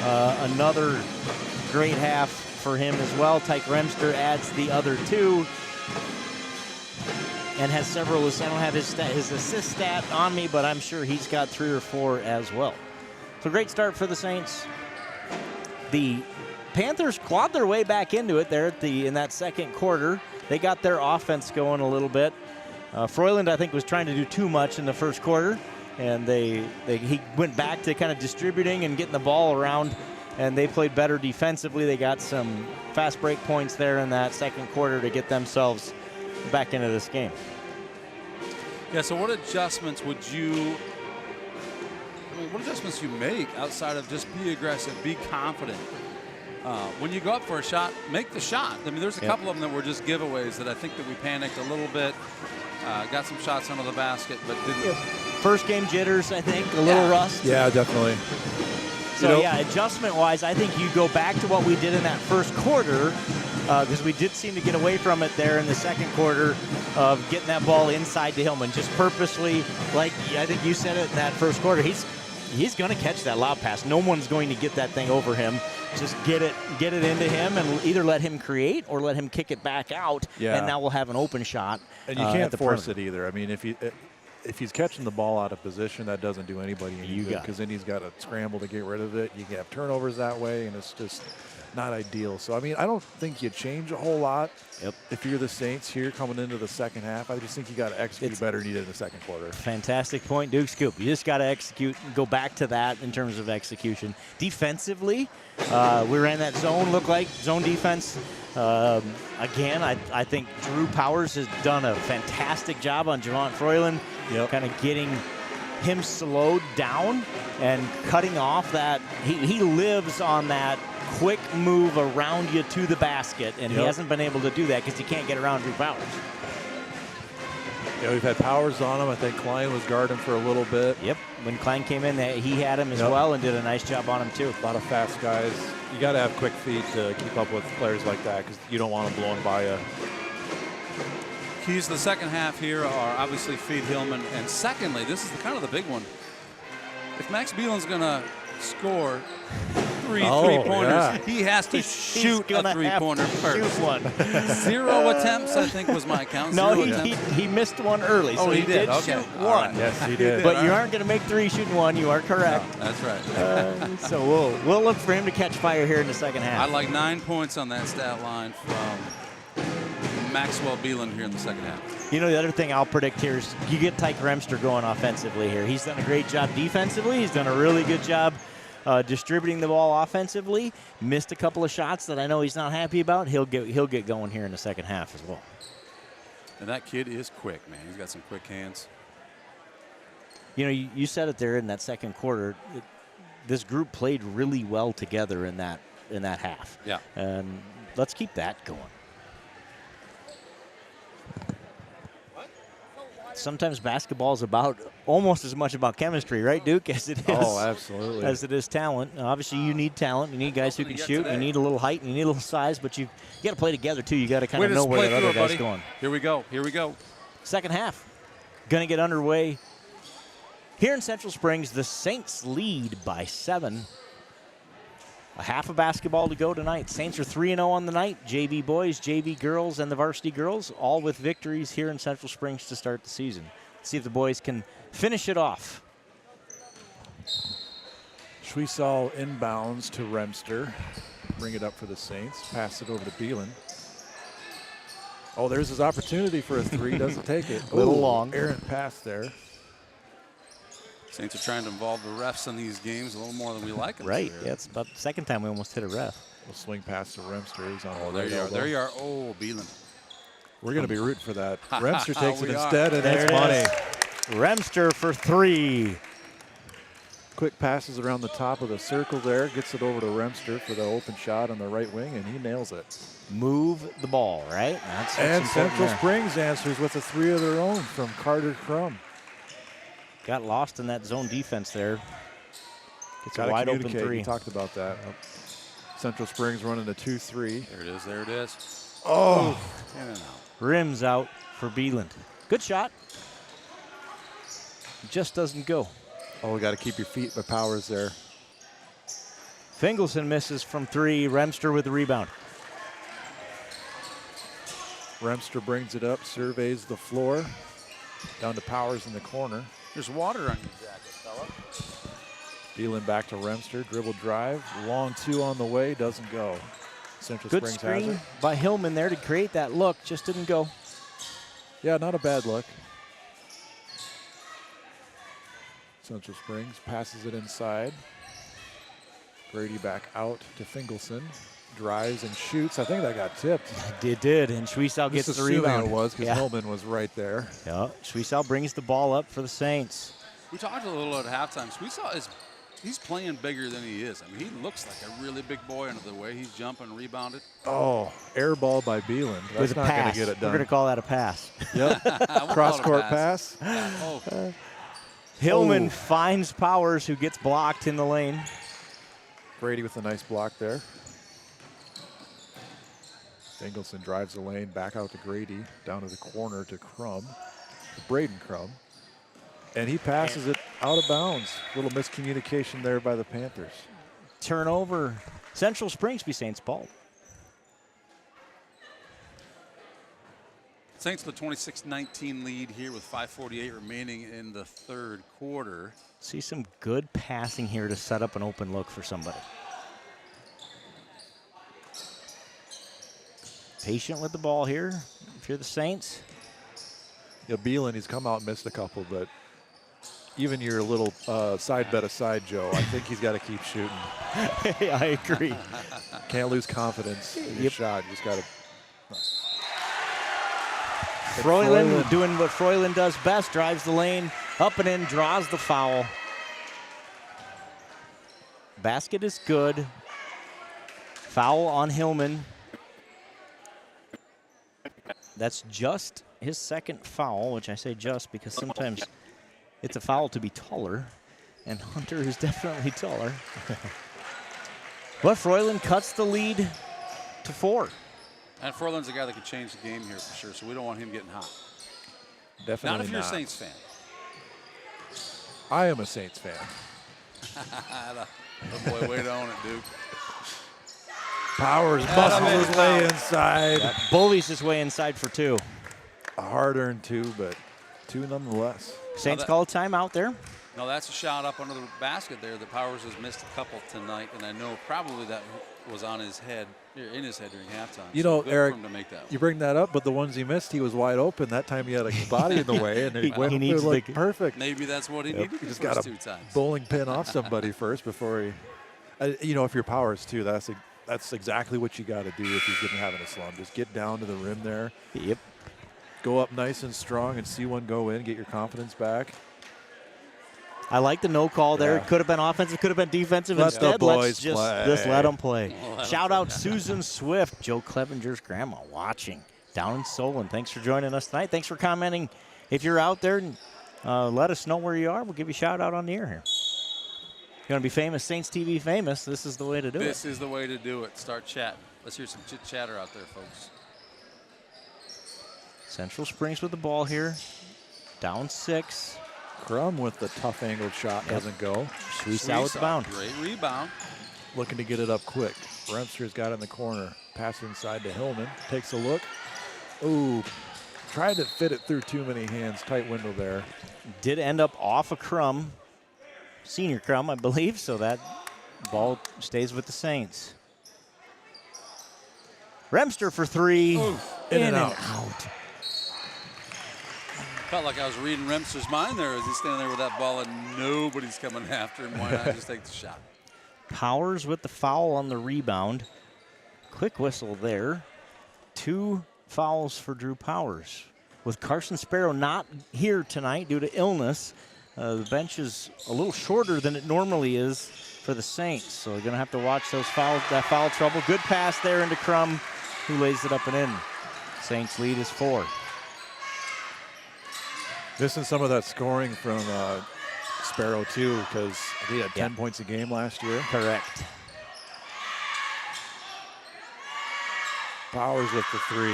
Another great half for him as well. Tyke Remster adds the other 2 and has several. I don't have his assist stat on me, but I'm sure he's got 3 or 4 as well. So great start for the Saints. The Panthers clawed their way back into it there in that second quarter. They got their offense going a little bit. Froyland, I think, was trying to do too much in the first quarter, and he went back to kind of distributing and getting the ball around, and they played better defensively. They got some fast break points there in that second quarter to get themselves back into this game. Yeah, so what adjustments would you make outside of just be aggressive, be confident? When you go up for a shot, make the shot. I mean, there's a couple of them that were just giveaways that I think that we panicked a little bit, got some shots under the basket, but didn't. First game jitters, I think, a little rust. Yeah, definitely. So, adjustment-wise, I think you go back to what we did in that first quarter, because we did seem to get away from it there in the second quarter of getting that ball inside to Hillman, just purposely, like I think you said it in that first quarter. He's going to catch that lob pass. No one's going to get that thing over him. Just get it into him and either let him create or let him kick it back out, and now we'll have an open shot. And you can't force it either. I mean, if he's catching the ball out of position, that doesn't do anybody any good, because then he's got to scramble to get rid of it. You can have turnovers that way, and it's just not ideal. So, I mean, I don't think you change a whole lot. Yep. If you're the Saints here coming into the second half, I just think you got to execute better than you did in the second quarter. Fantastic point, Duke Scoop. You just got to execute and go back to that in terms of execution. Defensively, we ran that zone, looked like zone defense. Again, I think Drew Powers has done a fantastic job on Javon Froyland, kind of getting him slowed down and cutting off that. He lives on that quick move around you to the basket, and he hasn't been able to do that because he can't get around Drew Powers. Yeah, we've had Powers on him. I think Klein was guarding for a little bit. Yep. When Klein came in, he had him as well and did a nice job on him too. A lot of fast guys. You got to have quick feet to keep up with players like that because you don't want them blowing by you. Keys to the second half here are obviously feed Hillman, and secondly, this is kind of the big one. If Max Bielen's going to score three-pointers, he has to shoot a three-pointer first. Shoot one. 0 attempts, I think, was my count. No, he missed one early, so he did shoot one. Right. Yes, he did. But you aren't going to make 3 shooting 1. You are correct. No, that's right. So we'll look for him to catch fire here in the second half. I'd like 9 points on that stat line from Maxwell Bielen here in the second half. You know, the other thing I'll predict here is you get Tyke Remster going offensively here. He's done a great job defensively. He's done a really good job distributing the ball offensively. Missed a couple of shots that I know he's not happy about. He'll get going here in the second half as well. And that kid is quick, man. He's got some quick hands. You know, you said it there in that second quarter. This group played really well together in that half. Yeah. And let's keep that going. Sometimes basketball is almost as much about chemistry, right, Duke, as it is. Oh, absolutely. As it is talent. Obviously, you need talent. You need guys who can shoot. You need a little height. And you need a little size. But you got to play together too. You got to kind of know where that other guy's going. Here we go. Here we go. Second half, gonna get underway. Here in Central Springs, the Saints lead by 7. A half of basketball to go tonight. Saints are 3-0 on the night. JV boys, JV girls, and the varsity girls, all with victories here in Central Springs to start the season. Let's see if the boys can finish it off. Schwiesal inbounds to Remster. Bring it up for the Saints. Pass it over to Bielen. Oh, there's his opportunity for a 3. Doesn't take it. A little long. Errant pass there. Saints are trying to involve the refs in these games a little more than we like them. Right. Yeah, it's about the second time we almost hit a ref. We'll swing pass to Remster. He's on there you are. There you are. Oh, Bielen. We're going to be rooting for that. Remster takes it are. instead, and There it's it money. is. Remster for 3. Quick passes around the top of the circle there. Gets it over to Remster for the open shot on the right wing, and he nails it. Move the ball, right? That's and important Central there. Springs answers with a 3 of their own from Carter Crum. Got lost in that zone defense there. It's a Gotta wide open communicate. 3. We talked about that. Central Springs running a 2-3. There it is. There it is. Oh. In and out. Rims out for Bieland. Good shot. Just doesn't go. Oh, we got to keep your feet by Powers there. Fingelson misses from 3. Remster with the rebound. Remster brings it up, surveys the floor. Down to Powers in the corner. There's water on your jacket, fella. Bielen back to Remster. Dribble drive. Long 2 on the way. Doesn't go. Central Good Springs has screen it. by Hillman there to create that look. Just didn't go. Yeah, not a bad look. Central Springs passes it inside. Brady back out to Fingelson. Drives and shoots. I think that got tipped. It did, and Schwiesal gets the rebound. It was because Hillman was right there. Yeah, Schwiesal brings the ball up for the Saints. We talked a little at halftime. Schwiesal he's playing bigger than he is. I mean, he looks like a really big boy under the way he's jumping and rebounded. Oh, air ball by Bielen. That's With a not going pass. to get it done. We're going to call that a pass. Yep. Cross-court pass. Yeah. Oh. Hillman finds Powers, who gets blocked in the lane. Brady with a nice block there. Fingelson drives the lane back out to Grady, down to the corner to Crum, Braden Crum. And he passes it out of bounds. Little miscommunication there by the Panthers. Turnover. Central Springs be Saints ball. Saints with a 26-19 lead here with 5:48 remaining in the third quarter. See some good passing here to set up an open look for somebody. patient with the ball here if you're the Saints. Yeah, Beelan, he's come out and missed a couple, but even your little side bet aside, Joe, I think he's got to keep shooting. I agree. Can't lose confidence in your shot. You just got to. Froylan doing what Froylan does best, drives the lane, up and in, draws the foul. Basket is good. Foul on Hillman. That's just his second foul, which I say just because sometimes it's a foul to be taller, and Hunter is definitely taller. But Froylan cuts the lead to 4. And Froylan's a guy that could change the game here for sure, so we don't want him getting hot. Definitely not if you're a Saints fan. I am a Saints fan. Oh boy, way to own it, Duke. Powers muscles his way inside. That bullies his way inside for 2. A hard-earned 2, but 2 nonetheless. Saints call a timeout there. No, that's a shot up under the basket there that Powers has missed a couple tonight, and I know probably that was on his head, in his head during halftime. You so know, good Eric, for him to make that you bring that up, but the ones he missed, he was wide open. That time he had a body in the way, and it went like perfect. Maybe that's what he needed. He just the got first a 2 times. bowling pin off somebody first before he. You know, if you're Powers too, that's exactly what you got to do if he's having a slump. Just get down to the rim there. Yep. Go up nice and strong and see one go in. Get your confidence back. I like the no call there. It could have been offensive, could have been defensive. Instead, let's just let them play. Shout out Susan Swift, Joe Clevenger's grandma, watching down in Solon. Thanks for joining us tonight. Thanks for commenting. If you're out there, let us know where you are. We'll give you a shout out on the air here. You're going to be famous, Saints TV famous. This is the way to do it. This is the way to do it. Start chatting. Let's hear some chit chatter out there, folks. Central Springs with the ball here. Down 6. Crum with the tough angled shot doesn't go. Sweet out with the bound. Great rebound. Looking to get it up quick. Remster's got it in the corner. Pass inside to Hillman. Takes a look. Ooh, tried to fit it through too many hands. Tight window there. Did end up off a Crum. Senior Crum, I believe, so that ball stays with the Saints. Remster for 3. Ooh, in and out. Felt like I was reading Remster's mind there as he's standing there with that ball and nobody's coming after him. Why not just take the shot? Powers with the foul on the rebound. Quick whistle there. 2 fouls for Drew Powers. With Carson Sparrow not here tonight due to illness, the bench is a little shorter than it normally is for the Saints. So they're going to have to watch that foul trouble. Good pass there into Crum, who lays it up and in. Saints lead is 4. Missing some of that scoring from Sparrow, too, because he had 10 points a game last year. Correct. Powers with the 3.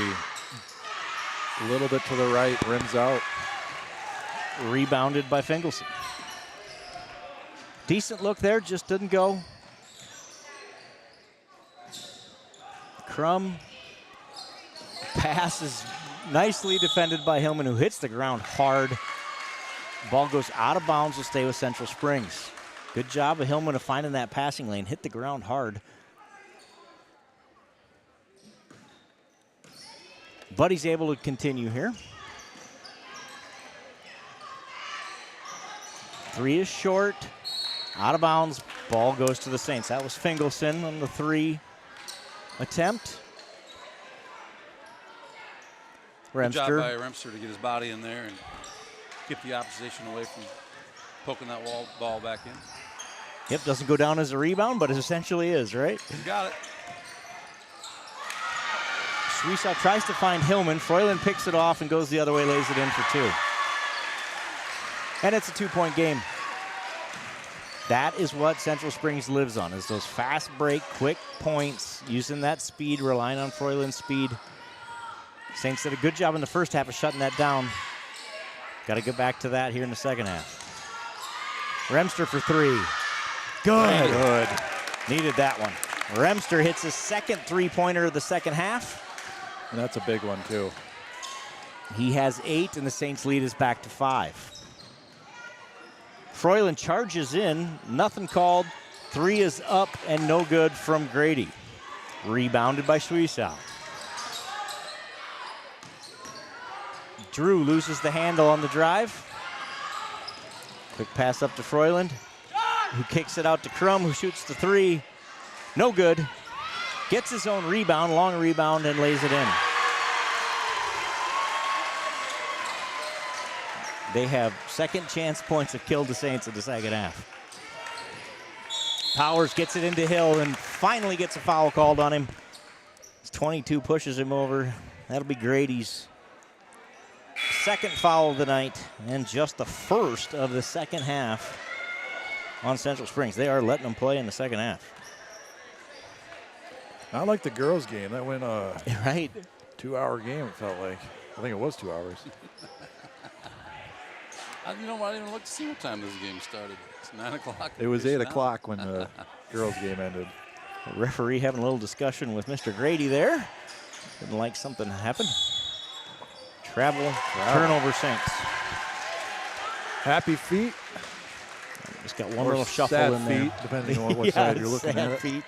A little bit to the right, rims out. Rebounded by Fingelson. Decent look there, just didn't go. Crum pass is nicely defended by Hillman, who hits the ground hard. Ball goes out of bounds, will stay with Central Springs. Good job of Hillman of finding that passing lane, hit the ground hard. But he's able to continue here. 3 is short, out of bounds, ball goes to the Saints. That was Fingelson on the 3 attempt. Good job by Remster to get his body in there and keep the opposition away from poking that ball back in. Yep, doesn't go down as a rebound, but it essentially is, right? You got it. Swiesau tries to find Hillman. Froylan picks it off and goes the other way, lays it in for 2. And it's a 2-point game. That is what Central Springs lives on, is those fast break, quick points, using that speed, relying on Froylan's speed. Saints did a good job in the first half of shutting that down. Got to get back to that here in the second half. Remster for 3. Good. Needed that one. Remster hits his second 3-pointer of the second half. And that's a big one, too. He has 8, and the Saints lead is back to 5. Froylan charges in, nothing called. 3 is up and no good from Grady. Rebounded by Swiesau. Drew loses the handle on the drive. Quick pass up to Froyland, who kicks it out to Crum, who shoots the three. No good. Gets his own rebound, long rebound, and lays it in. They have second chance points have killed the Saints in the second half. Powers gets it into Hill and finally gets a foul called on him. 22 pushes him over. That'll be Grady's second foul of the night and just the first of the second half on Central Springs. They are letting them play in the second half. Not like the girls' game. That went a right 2-hour game, it felt like. I think it was 2 hours. You know what? I didn't even look to see what time this game started. It's 9 o'clock. It was 8 o'clock when the girls' game ended. The referee having a little discussion with Mr. Grady there. Didn't like something happened. Travel. Turnover Saints. Happy feet. Just got one little shuffle in there. Feet, depending on what side you're looking at. Feet.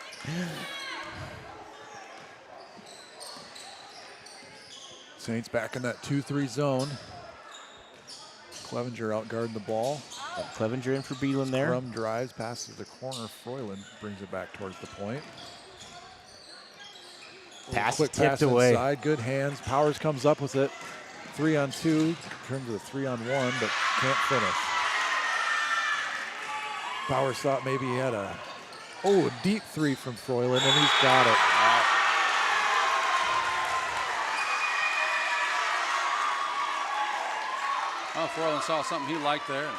Saints back in that 2-3 zone. Clevenger out guarding the ball. Clevenger in for Beelan there. Crum drives, passes the corner. Froyland brings it back towards the point. Pass quick tipped pass away. Inside, good hands. Powers comes up with it. 3-on-2, turns to a 3-on-1, but can't finish. Powers thought maybe he had a deep three from Froyland, and he's got it. Oh, Froyland saw something he liked there.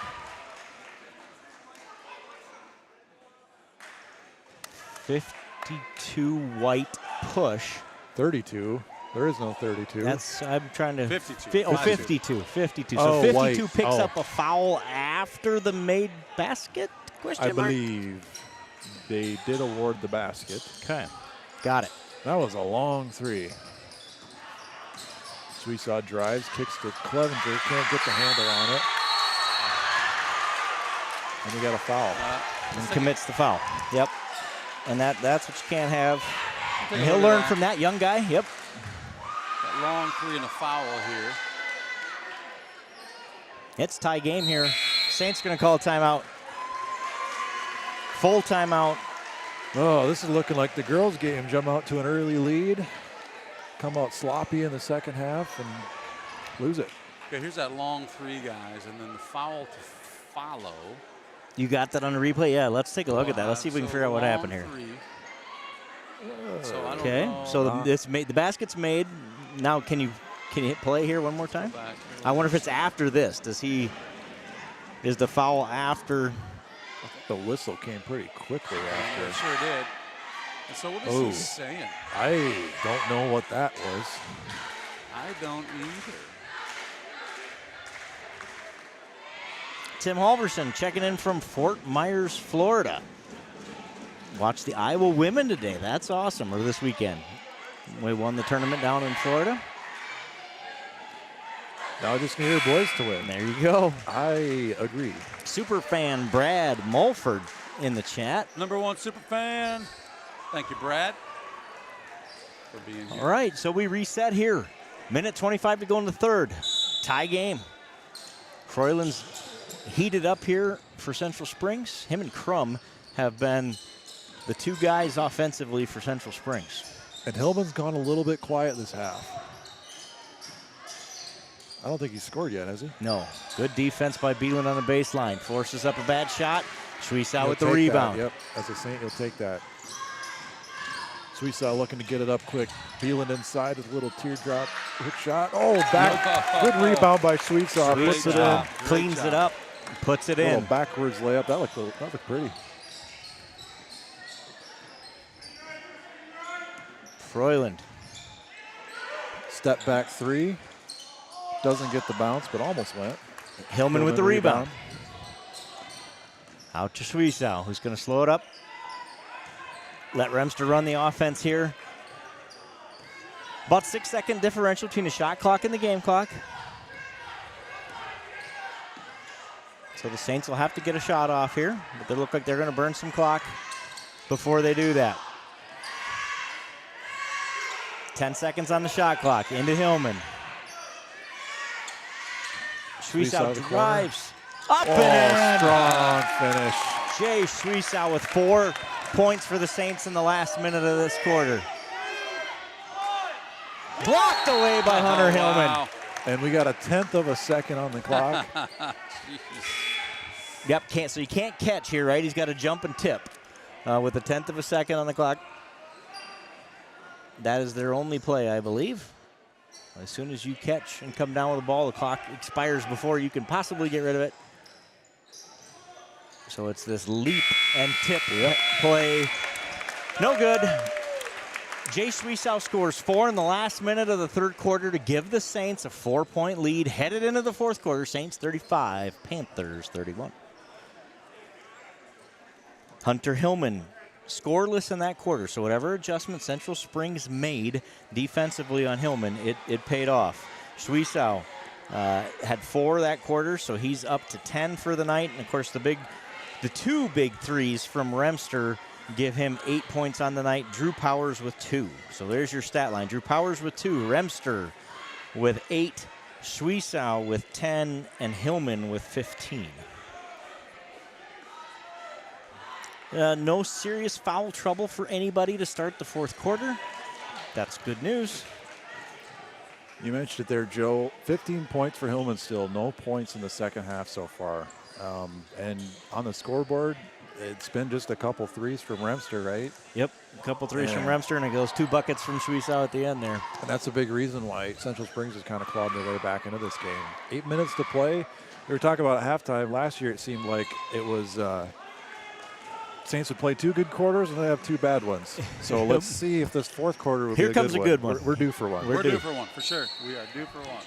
52 White push. 32. There is no 32. That's, I'm trying to. 52. 52. 52. So Oh, 52 White. picks up a foul after the made basket? I believe they did award the basket. Okay. Got it. That was a long three. Sweesaw drives, kicks to Clevenger, can't get the handle on it. And he got a foul. And commits the foul. Yep. And that's what you can't have. And he'll learn from that young guy. Yep. That long three and a foul here. It's tie game here. Saints going to call a timeout. Full timeout. Oh, this is looking like the girls' game. Jump out to an early lead. Come out sloppy in the second half and lose it. Okay, here's that long three, guys, and then the foul to follow. You got that on the replay? Yeah, let's take a look at that. Let's see if we can figure out what happened here. So I don't Okay, know. so the basket's made. Now, can you hit play here one more time? I wonder if it's after this. Is the foul after? The whistle came pretty quickly after. It sure did. And so what is he saying? I don't know what that was. I don't either. Tim Halverson checking in from Fort Myers, Florida. Watch the Iowa women today. That's awesome. Or this weekend. We won the tournament down in Florida. Now I just need our boys to win. There you go. I agree. Superfan Brad Mulford in the chat. #1 super fan. Thank you, Brad, for being here. All right, so we reset here. Minute 25 to go in the third. Tie game. Froyland's heated up here for Central Springs. Him and Crum have been the two guys offensively for Central Springs. And Hillman's gone a little bit quiet this half. I don't think he's scored yet, has he? No. Good defense by Beelan on the baseline. Forces up a bad shot. Sweesaw with the rebound. Yep, as a Saint, he'll take that. Sweesaw looking to get it up quick. Beelan inside with a little teardrop hook shot. Oh, back. Good rebound by Sweesaw. Puts it in. Cleans it up. Puts it in. Backwards layup. That looked pretty. Froyland. Step back three. Doesn't get the bounce, but almost went. Hillman with the rebound. Out to Sweesaw, who's going to slow it up. Let Remster run the offense here. About 6-second differential between the shot clock and the game clock. So the Saints will have to get a shot off here, but they look like they're going to burn some clock before they do that. 10 seconds on the shot clock. Into Hillman. Schwiesow the drives up Oh, and in. strong finish. Jay Schwiesow with 4 points for the Saints in the last minute of this quarter. Blocked away by Hunter Hillman. Wow. And we got a 1/10 of a second on the clock. Yep, so you can't catch here, right? He's got to jump and tip with a 1/10 of a second on the clock. That is their only play, I believe. As soon as you catch and come down with the ball, the clock expires before you can possibly get rid of it. So it's this leap and tip play. No good. Jay Schwiesow scores 4 in the last minute of the third quarter to give the Saints a 4-point lead. Headed into the fourth quarter, Saints 35, Panthers 31. Hunter Hillman scoreless in that quarter, so whatever adjustment Central Springs made defensively on Hillman, it paid off. Schwiesow had 4 that quarter, so he's up to 10 for the night. And of course, the 2 big threes from Remster give him 8 points on the night. Drew Powers with 2. So there's your stat line. Drew Powers with 2, Remster with 8, Schwiesow with 10, and Hillman with 15. No serious foul trouble for anybody to start the fourth quarter. That's good news. You mentioned it there, Joe. 15 points for Hillman still. No points in the second half so far. And on the scoreboard, it's been just a couple threes from Remster, right? Yep, a couple threes from Remster, and it goes 2 buckets from Schwiesow at the end there. And that's a big reason why Central Springs is kind of clawing their way back into this game. 8 minutes to play. We were talking about at halftime. Last year, it seemed like it was Saints would play 2 good quarters and they have 2 bad ones. So let's see if this fourth quarter will be a good one. Here comes a good one. We're due for one. We're due for one, for sure. We are due for one.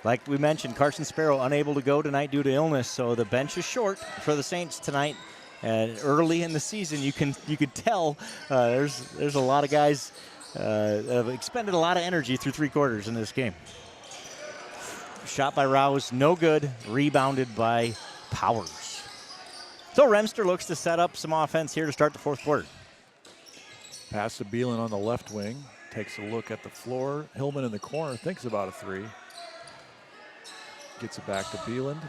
Like we mentioned, Carson Sparrow unable to go tonight due to illness, so the bench is short for the Saints tonight. And early in the season, you could tell there's a lot of guys that have expended a lot of energy through 3 quarters in this game. Shot by Rouse, no good. Rebounded by Powers. So Remster looks to set up some offense here to start the fourth quarter. Pass to Beelan on the left wing. Takes a look at the floor. Hillman in the corner thinks about a 3. Gets it back to Beeland.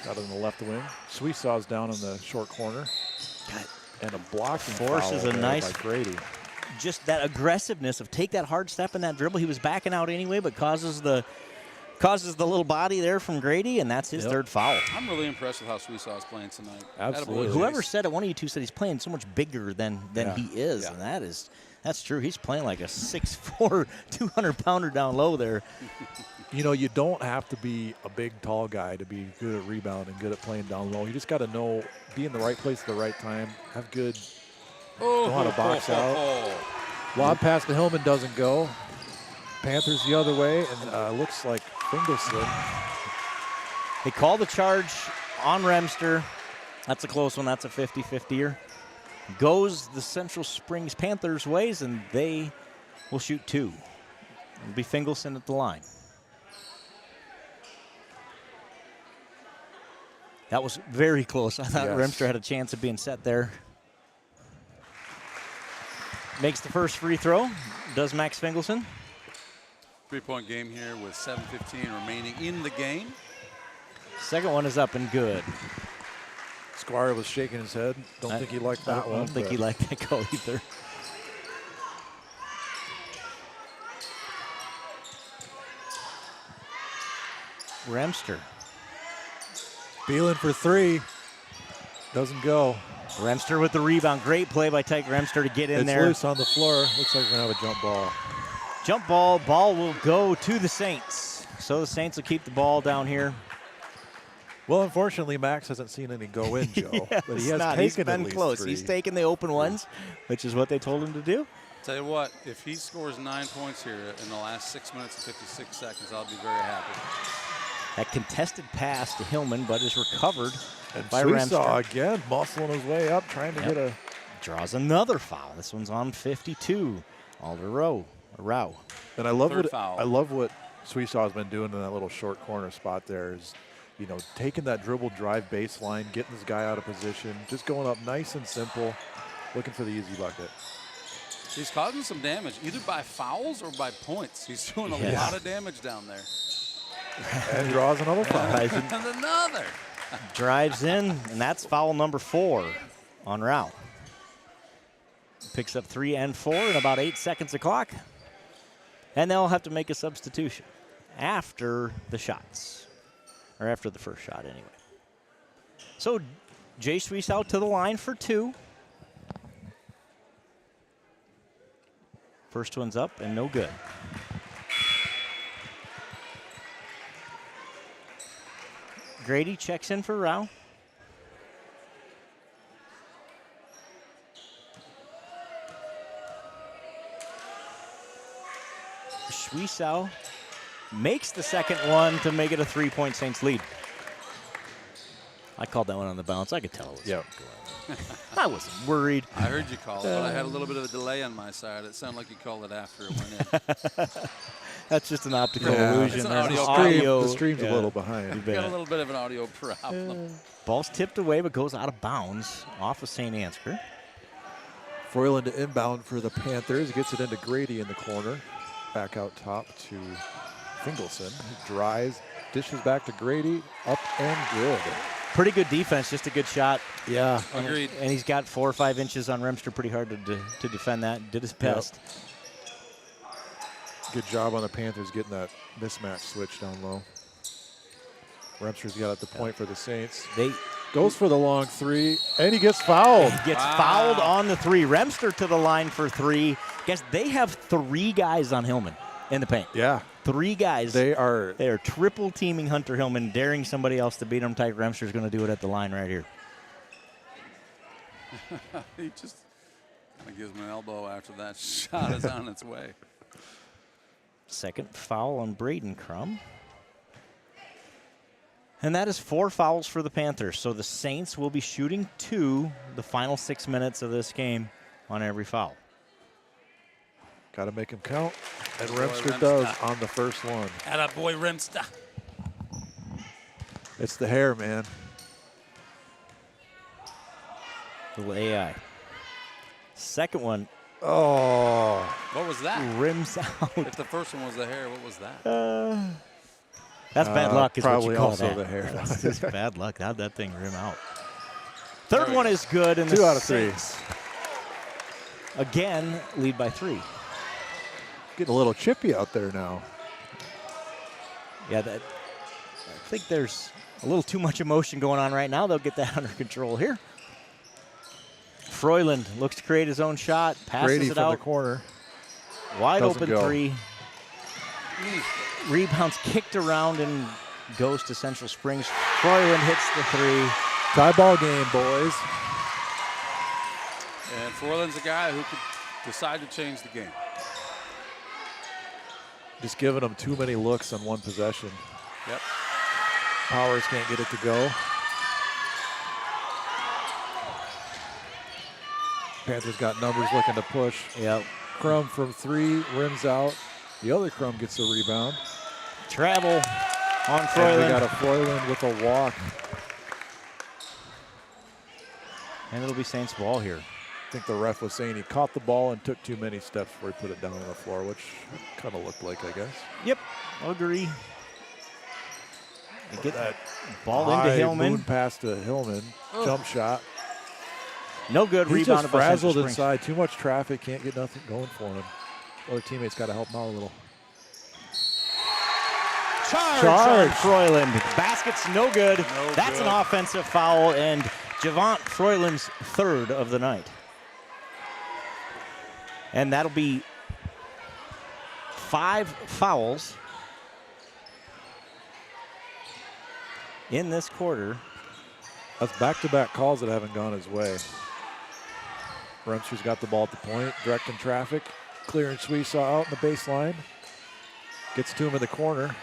Got it in the left wing. Schwiesaw's down in the short corner. And a blocking Force is a nice by Grady. Just that aggressiveness of take that hard step in that dribble. He was backing out anyway, but causes the little body there from Grady, and that's his third foul. I'm really impressed with how Schwiesow is playing tonight. Absolutely. Whoever said it, one of you two said he's playing so much bigger than he is, and that's true. He's playing like a 6'4", 200-pounder down low there. You know, you don't have to be a big, tall guy to be good at rebounding, good at playing down low. You just got to know, be in the right place at the right time, have good, know how to box out. Lob pass to Hillman doesn't go. Panthers the other way, and looks like Fingleson. They call the charge on Remster. That's a close one. That's a 50-50er. Goes the Central Springs Panthers' ways, and they will shoot 2. It'll be Fingleson at the line. That was very close. I thought Remster had a chance of being set there. Makes the first free throw. Does Max Fingleson. 3-point game here with 7:15 remaining in the game. Second one is up and good. Squire was shaking his head. Don't think he liked that one. I don't think he liked that goal either. Remster. Beelan for 3. Doesn't go. Remster with the rebound. Great play by Tyke Remster to get in there. It's loose on the floor. Looks like we're going to have a jump ball. Jump ball. Ball will go to the Saints. So the Saints will keep the ball down here. Well, unfortunately, Max hasn't seen any go in, Joe. But he has taken He's at been least close. 3. He's taken the open ones, which is what they told him to do. Tell you what, if he scores 9 points here in the last 6 minutes and 56 seconds, I'll be very happy. That contested pass to Hillman, but is recovered and by Remster. Again, muscling his way up, trying to get a... Draws another foul. This one's on 52. Alder Rowe. And I love what Schwiesow has been doing in that little short corner spot there is, you know, taking that dribble drive baseline, getting this guy out of position, just going up nice and simple, looking for the easy bucket. He's causing some damage, either by fouls or by points. He's doing a lot of damage down there. And draws another foul. And another. Drives in, and that's foul number 4 on Rao. Picks up 3 and 4 in about 8 seconds of clock. And they'll have to make a substitution after the shots, or after the first shot anyway. So Jay Suisse out to the line for 2. First one's up and no good. Grady checks in for Rao. Suisse makes the second one to make it a 3-point Saints lead. I called that one on the bounce. I could tell it was. Yep. I wasn't worried. I heard you call it, but I had a little bit of a delay on my side. It sounded like you called it after it went in. That's just an optical Yeah, illusion. it's an There's audio The stream's yeah. a little behind. You Got a bet. little bit of an audio problem. Ball's tipped away, but goes out of bounds off of Saint Ansgar. Froyland to inbound for the Panthers. Gets it into Grady in the corner. Back out top to Fingelson. He drives, dishes back to Grady. Up and good. Pretty good defense, just a good shot. Yeah. Agreed. And he's got 4 or 5 inches on Remster. Pretty hard to defend that. Did his best. Good job on the Panthers getting that mismatch switch down low. Remster's got at the point for the Saints. They Goes for the long 3, and he gets fouled. gets fouled on the 3. Remster to the line for 3. Guess they have 3 guys on Hillman in the paint. Yeah. 3 guys. They are triple teaming Hunter Hillman, daring somebody else to beat him. Tyke Remster's going to do it at the line right here. He just kind of gives me an elbow after that shot is on its way. Second foul on Braden Crum. And that is 4 fouls for the Panthers. So the Saints will be shooting 2 the final 6 minutes of this game on every foul. got to make him count. And Boy, Remster does on the first one. Atta boy, Remster. It's the hair, man. Little AI. Second one Oh. What was that? rims out. If the first one was the hair, what was that? That's bad luck is what probably you call also that. the hair. That's just bad luck. How'd that thing rim out? Third There we one go. is good. And 2 the out of 3. Saints, again, lead by 3. Getting a little chippy out there now. Yeah, I think there's a little too much emotion going on right now. They'll get that under control here. Froyland looks to create his own shot, passes Grady it from out. the corner. Wide Doesn't open go. 3. Rebounds kicked around and goes to Central Springs. Froyland hits the 3. Tie ball game, boys. And Froyland's a guy who could decide to change the game. Just giving them too many looks on one possession. Yep. Powers can't get it to go. Panthers got numbers looking to push. Yep. Crum from 3, rims out. The other Crum gets a rebound. Travel on And Froyland. we got a Froyland with a walk. And it'll be Saints ball here. I think the ref was saying he caught the ball and took too many steps before he put it down on the floor, which kind of looked like, I guess. Yep, agree. You get That ball high into Hillman. moon pass to Hillman. Jump shot. No good. He's just Rebounded by Central frazzled Springs. inside. Too much traffic. Can't get nothing going for him. Other teammates got to help him out a little. Charge Charge. on Froyland. Basket's no good. No That's good. an offensive foul, and Javant Froyland's 3rd of the night. And that'll be 5 fouls in this quarter. That's back-to-back calls that haven't gone his way. Remster's got the ball at the point, directing traffic, clearing Suisse out in the baseline. Gets to him in the corner.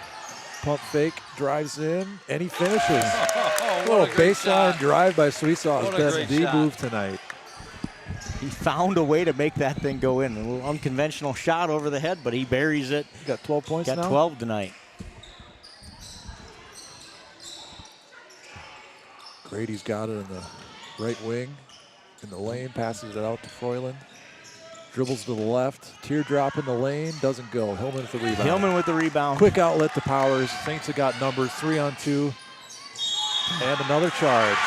Pump fake, drives in, and he finishes. Oh, A little what a great baseline shot. drive by Suisse. What His a best great D shot. move tonight. He found a way to make that thing go in. A little unconventional shot over the head, but he buries it. He got 12 points Got now? 12 tonight. Grady's got it in the right wing. In the lane, passes it out to Froyland. Dribbles to the left. Teardrop in the lane. Doesn't go. Hillman with the rebound. Hillman with the rebound. Quick outlet to Powers. Saints have got numbers. 3-on-2. And another charge.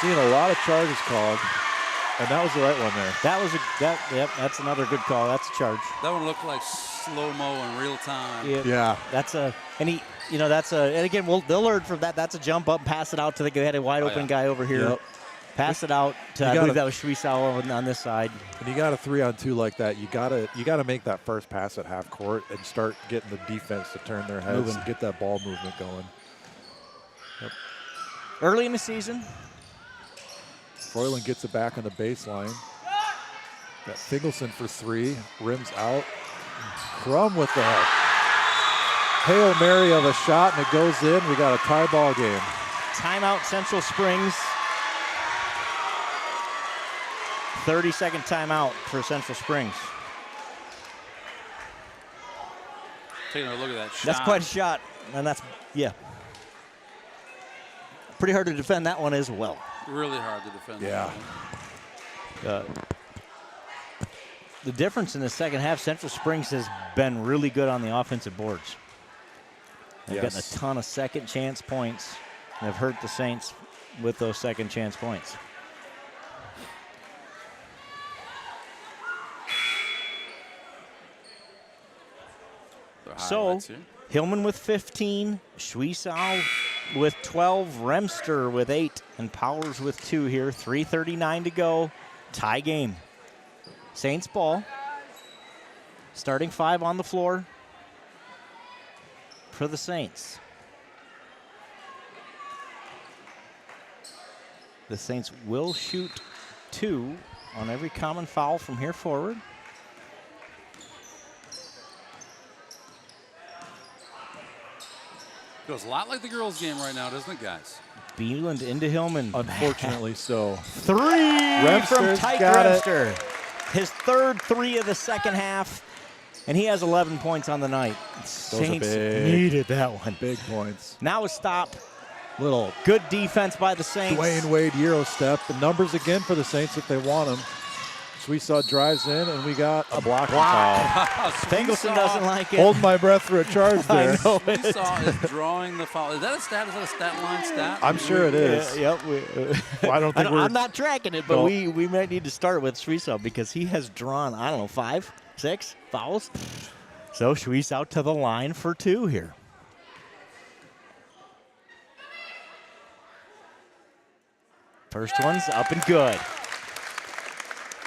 Seeing a lot of charges called. And that was the right one there. Yep, that's another good call. That's a charge. That one looked like slow-mo in real time. Yeah. And again, they'll learn from that. That's a jump up, pass it out to they had a wide open guy over here. Yep. Pass it out to, I believe that was Schwiesau on this side. When you got a 3-on-2 like that, you gotta make that first pass at half court and start getting the defense to turn their heads and get that ball movement going. Yep. Early in the season. Froyland gets it back on the baseline. Got Fingelson for 3. Rims out. Crum with the Hail Mary of a shot, and it goes in. We got a tie ball game. Timeout, Central Springs. 30-second timeout for Central Springs. Taking a look at that shot. That's quite a shot, and pretty hard to defend that one as well. Really hard to defend. Yeah. The difference in the second half, Central Springs has been really good on the offensive boards. They've gotten a ton of second chance points and have hurt the Saints with those second chance points. So, Hillman with 15, Schwiesau with 12, Remster with 8, and Powers with 2 here. 3:39 to go. Tie game. Saints ball. Starting 5 on the floor for the Saints. The Saints will shoot 2 on every common foul from here forward. Feels a lot like the girls' game right now, doesn't it, guys? Beeland into Hillman. Unfortunately so. 3 from Tyke Remster. His third 3 of the second half, and he has 11 points on the night. Saints needed that one. Big points. Now a stop. Little good defense by the Saints. Dwayne Wade Euro step. The numbers again for the Saints if they want them. Schwiesau drives in, and we got a blocking foul. Fingelson doesn't like it. Hold my breath for a charge there. I know. Schwiesau is drawing the foul. Is that a stat? Is that a stat line stat? I'm sure it is. Yep. Well, I'm not tracking it, but we might need to start with Schwiesau because he has drawn, 5, 6 fouls. So Schwiesau to the line for 2 here. First one's up and good.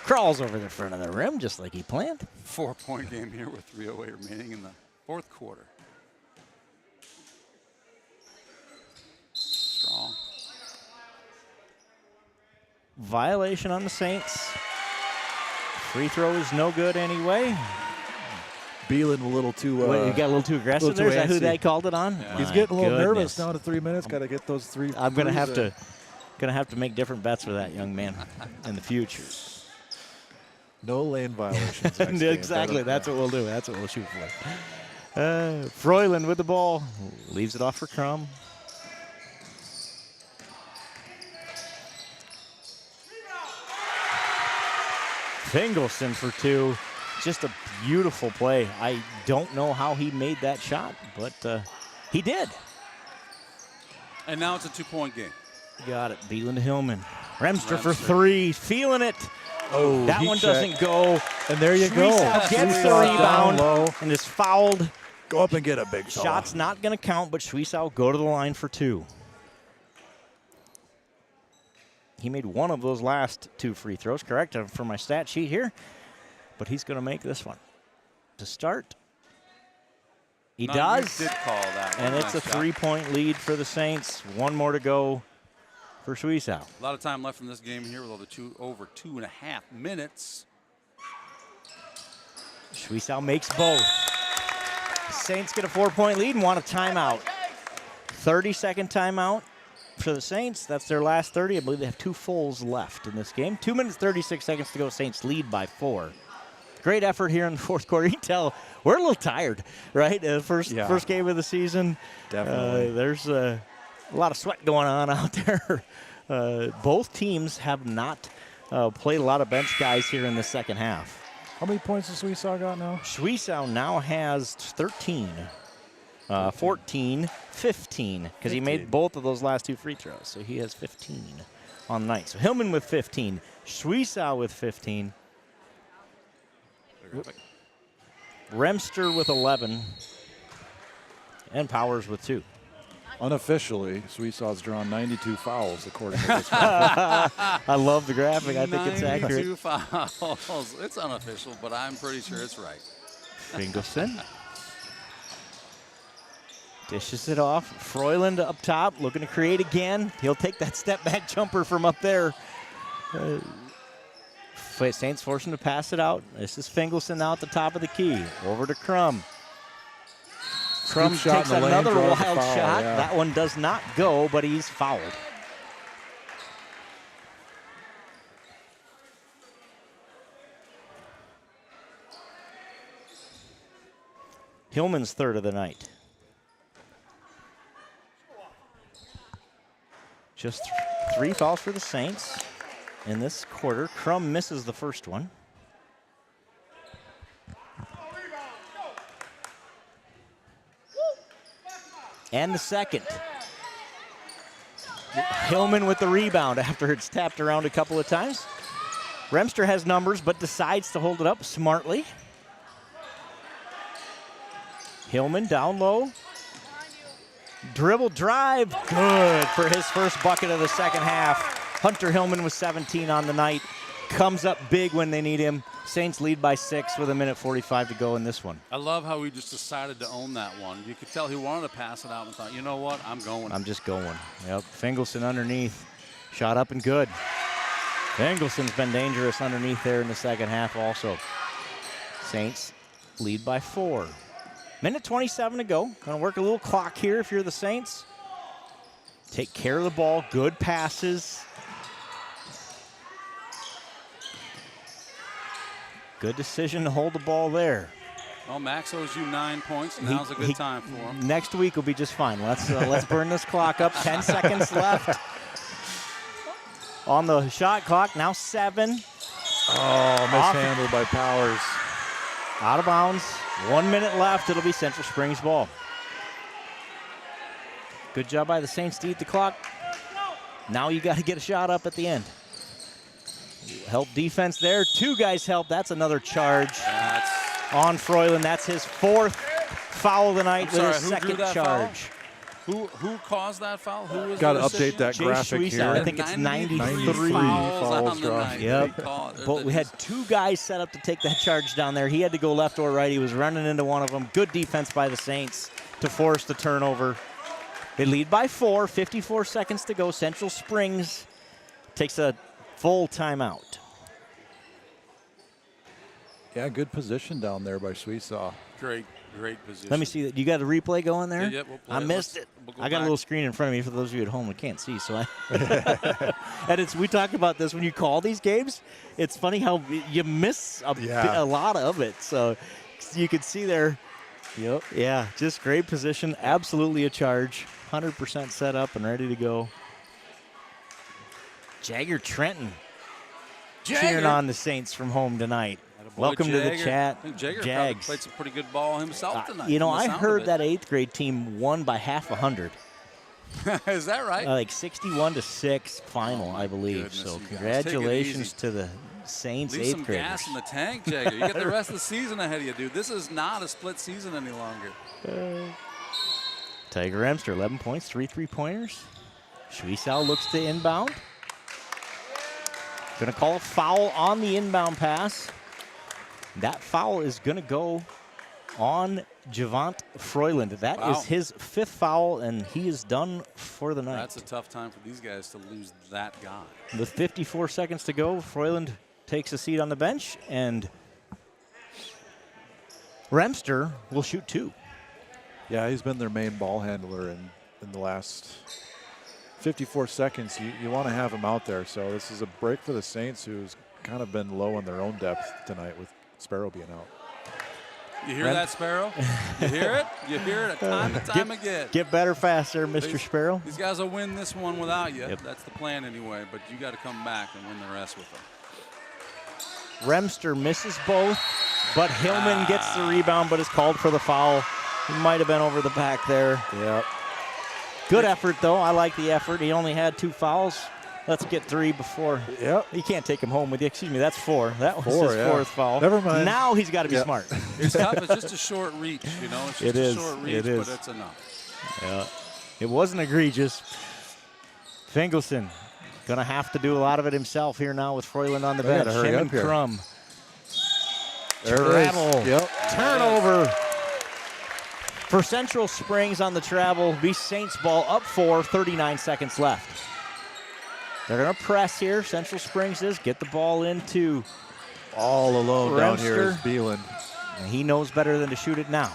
Crawls over the front of the rim just like he planned. 4-point game here with 3:08 remaining in the fourth quarter. Strong. Violation on the Saints. Free throw is no good anyway. Beeland a little too. He got a little too aggressive there. Is that who they called it on? Yeah. He's getting a little nervous down to 3 minutes. Got to get those 3. I'm gonna have to make different bets for that young man in the future. No lane violations. Next game. Exactly. That's what we'll do. That's what we'll shoot for. Froyland with the ball. Leaves it off for Crum. Fingelson for 2. Just a beautiful play. I don't know how he made that shot, but he did. And now it's a 2-point game. Got it. Beeland to Hillman. Remster for 3. Feeling it. Oh, that one doesn't go. And there you go. Gets the rebound and is fouled. Go up and get a big foul. Shot's not going to count, but Schwiesau go to the line for 2. He made one of those last 2 free throws, correct, for my stat sheet here. But he's going to make this one. To start, he does. You did call that one. And it's a 3-point lead for the Saints. 1 more to go for Schwiesau. A lot of time left in this game here with over 2.5 minutes. Schwiesau makes both. The Saints get a 4-point lead and want a timeout. 30-second timeout for the Saints. That's their last 30. I believe they have 2 fulls left in this game. 2 minutes, 36 seconds to go. Saints lead by 4. Great effort here in the fourth quarter. You can tell we're a little tired, right? First game of the season. Definitely. There's a lot of sweat going on out there. Both teams have not played a lot of bench guys here in the second half. How many points has Suisaw got now? Suisaw now has 13. 14, 15, because he made both of those last two free throws. So he has 15 on the night. So Hillman with 15, Suisaw with 15, Remster with 11, and Powers with 2. Unofficially, Suisaw's drawn 92 fouls, according to this graphic. I love the graphic. I think it's accurate. 92 fouls. It's unofficial, but I'm pretty sure it's right. Fingleson dishes it off. Froyland up top, looking to create again. He'll take that step-back jumper from up there. Saints force him to pass it out. This is Fingleson now at the top of the key. Over to Crum. Crum takes another wild shot. Yeah. That one does not go, but he's fouled. Hillman's third of the night. Just 3 fouls for the Saints in this quarter. Crum misses the first one. And the second. Hillman with the rebound after it's tapped around a couple of times. Remster has numbers but decides to hold it up smartly. Hillman down low. Dribble drive, good for his first bucket of the second half. Hunter Hillman with 17 on the night. Comes up big when they need him. Saints lead by 6 with 1:45 to go in this one. I love how he just decided to own that one. You could tell he wanted to pass it out and thought, you know what, I'm going. I'm just going. Yep, Fingleson underneath. Shot up and good. Fingleson's been dangerous underneath there in the second half also. Saints lead by 4. Minute 27 to go. Gonna work a little clock here if you're the Saints. Take care of the ball, good passes. Good decision to hold the ball there. Well, Max owes you 9 points. Now's a good time for him. Next week will be just fine. Let's burn this clock up. 10 seconds left on the shot clock. Now 7. Oh, mishandled by Powers. Out of bounds. 1 minute left. It'll be Central Springs ball. Good job by the Saints to eat the clock. Now you got to get a shot up at the end. Help defense there. 2 guys help. That's another charge on Froyland. That's his 4th foul of the night with his second charge. Who caused that foul? Who was got to update that graphic here. I think it's 93 fouls drawn. Yep. But we had 2 guys set up to take that charge down there. He had to go left or right. He was running into one of them. Good defense by the Saints to force the turnover. They lead by 4. 54 seconds to go. Central Springs takes a full timeout. Yeah, good position down there by Suisaw. Great position. Let me see that. You got a replay going there? Yeah, we'll play I it. missed it. We'll go I got back. a little screen in front of me for those of you at home that can't see. So and we talk about this when you call these games. It's funny how you miss a lot of it. So you can see there. Yep. Yeah, just great position. Absolutely a charge. 100% set up and ready to go. Jagger Trenton cheering on the Saints from home tonight. Welcome to the chat. I think Jagger Jags played some pretty good ball himself tonight. I heard that 8th grade team won by half 100. Is that right? Like 61-6 final, I believe. goodness, So you guys. congratulations to the Saints Leave 8th some graders. gas in the tank, Jagger. You get the rest of the season ahead of you, dude. This is not a split season any longer. Tiger Emster, 11 points, 3 3-pointers. Suisaw looks to inbound. Going to call a foul on the inbound pass. That foul is going to go on Javant Froyland. That is his 5th foul, and he is done for the night. That's a tough time for these guys to lose that guy. With 54 seconds to go, Froyland takes a seat on the bench, and Remster will shoot 2. Yeah, he's been their main ball handler in the last 54 seconds. You want to have him out there. So this is a break for the Saints, who's kind of been low in their own depth tonight with Sparrow being out. You hear that, Sparrow? You hear it? You hear it time and time again. Get better faster, Mr. Sparrow. These guys will win this one without you. Yep. That's the plan anyway, but you got to come back and win the rest with them. Remster misses both, but Hillman gets the rebound but is called for the foul. He might have been over the back there. Yep. Good effort, though. I like the effort. He only had 2 fouls. Let's get 3 before. Yep. You can't take him home with you. Excuse me, that's 4. That was 4, his 4th foul. Never mind. Now he's got to be Yep. smart. It's tough. It's just a short reach, you know. It's just a short reach, but it's enough. Yeah. It wasn't egregious. Fingleson going to have to do a lot of it himself here now with Froyland on the They gotta bench. hurry Him up and here. Crum. There it is. Travel. Yep. Turnover. For Central Springs on the travel, be Saints ball up 4, 39 seconds left. They're going to press here. Central Springs is. Get the ball into All alone down here is Remster. Beeland. And he knows better than to shoot it now.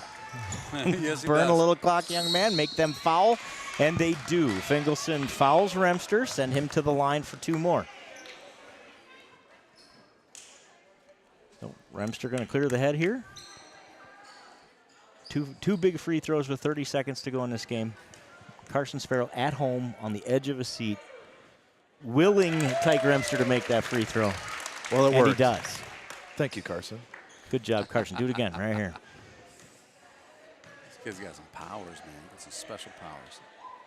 Yes, he Burn does. a little clock, young man. Make them foul. And they do. Fingleson fouls Remster. Send him to the line for 2 more. So Remster going to clear the head here. Two big free throws with 30 seconds to go in this game. Carson Sparrow at home on the edge of a seat, willing Tyke Remster to make that free throw. Well, it and worked. he does. Thank you, Carson. Good job, Carson. Do it again right here. This kid's got some powers, man. Got some special powers.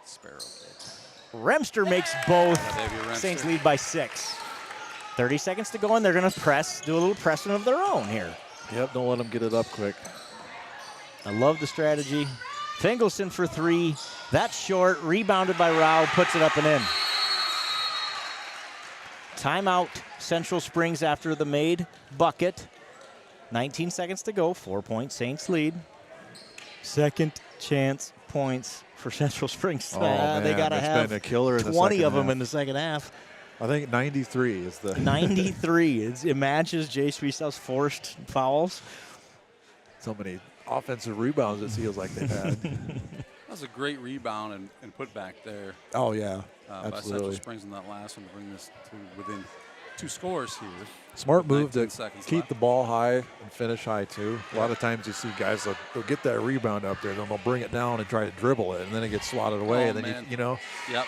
Sparrow kid. Remster makes both. Yeah, baby, Remster. Saints lead by 6. 30 seconds to go, and they're going to press, do a little pressing of their own here. Yep, don't let them get it up quick. I love the strategy. Fingleson for 3. That's short. Rebounded by Rao. Puts it up and in. Timeout, Central Springs after the made bucket. 19 seconds to go. 4-point Saints lead. Second chance points for Central Springs. Oh, They man, got to it's have been a killer in the 20 second of them half. in the second half. I think 93 is the 93. It matches Jay Sweet's forced fouls. so many offensive rebounds it feels like they've had. That was a great rebound and put back there Oh yeah, by Central absolutely. Springs in that last one to bring this to within 2 scores here. Smart with move to 19 seconds keep left. the ball high and finish high too. A lot of times you see guys they'll get that rebound up there, then they'll bring it down and try to dribble it, and then it gets swatted away, Oh, and then man. you know. Yep.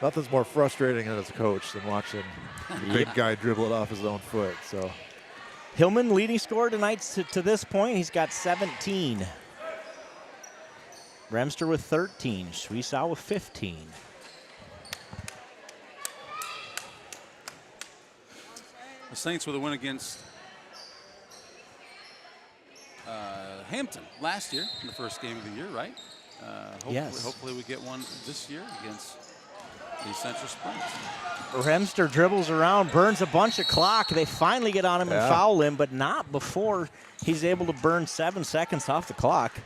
Nothing's more frustrating as a coach than watching a big guy dribble it off his own foot. So Hillman leading scorer tonight to this point. He's got 17. Remster with 13. Suisau with 15. The Saints with a win against Hampton last year in the first game of the year, right? Yes. Hopefully we get one this year against the Central Springs. Remster dribbles around, burns a bunch of clock. They finally get on him and Yeah. foul him, but not before he's able to burn 7 seconds off the clock.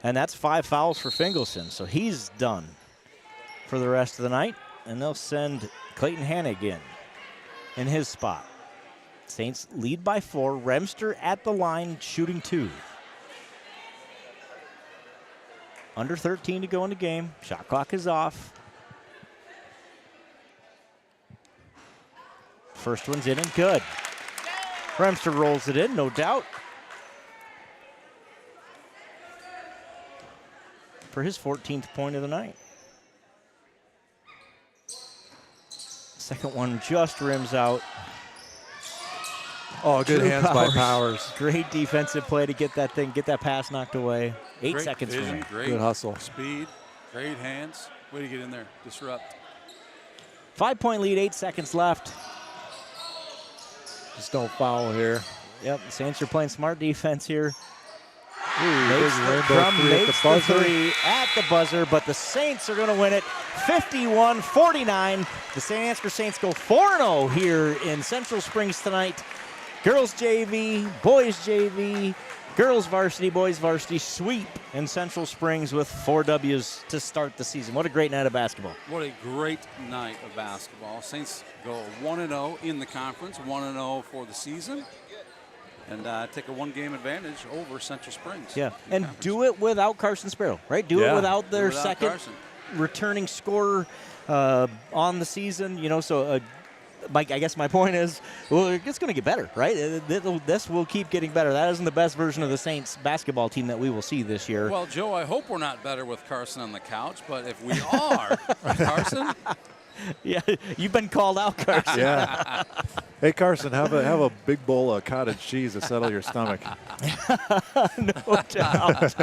And that's 5 fouls for Fingleson, so he's done for the rest of the night. And they'll send Clayton Hannig in his spot. Saints lead by 4. Remster at the line, shooting 2. Under 13 to go in the game. Shot clock is off. First one's in and good. Remster rolls it in, no doubt. For his 14th point of the night. Second one just rims out. oh, good Drew hands by Powers. Great defensive play to get that pass knocked away. 8 Great seconds vision, remaining. great Good hustle. speed, great hands. Way to get in there, disrupt. 5-point lead, 8 seconds left. Just don't foul here. Yep, the Saints are playing smart defense here. Big rainbow Crum three at the makes buzzer. 3 at the buzzer, but the Saints are going to win it 51-49. The Saint Ansgar Saints go 4-0 here in Central Springs tonight. Girls JV, boys JV, girls varsity, boys varsity sweep in Central Springs with 4 W's to start the season. What a great night of basketball. What a great night of basketball. Saints go 1-0 in the conference, 1-0 for the season, and take a 1-game advantage over Central Springs. Yeah, in the and conference. do it without Carson Sparrow, right? Do it Yeah. without their Without second Carson. returning scorer on the season. You know, so Mike, I guess my point is, well, it's going to get better, right? This will keep getting better. That isn't the best version of the Saints basketball team that we will see this year. Well, Joe, I hope we're not better with Carson on the couch, but if we are, Carson, Yeah, you've been called out, Carson. Yeah. Hey, Carson, have a big bowl of cottage cheese to settle your stomach. No doubt.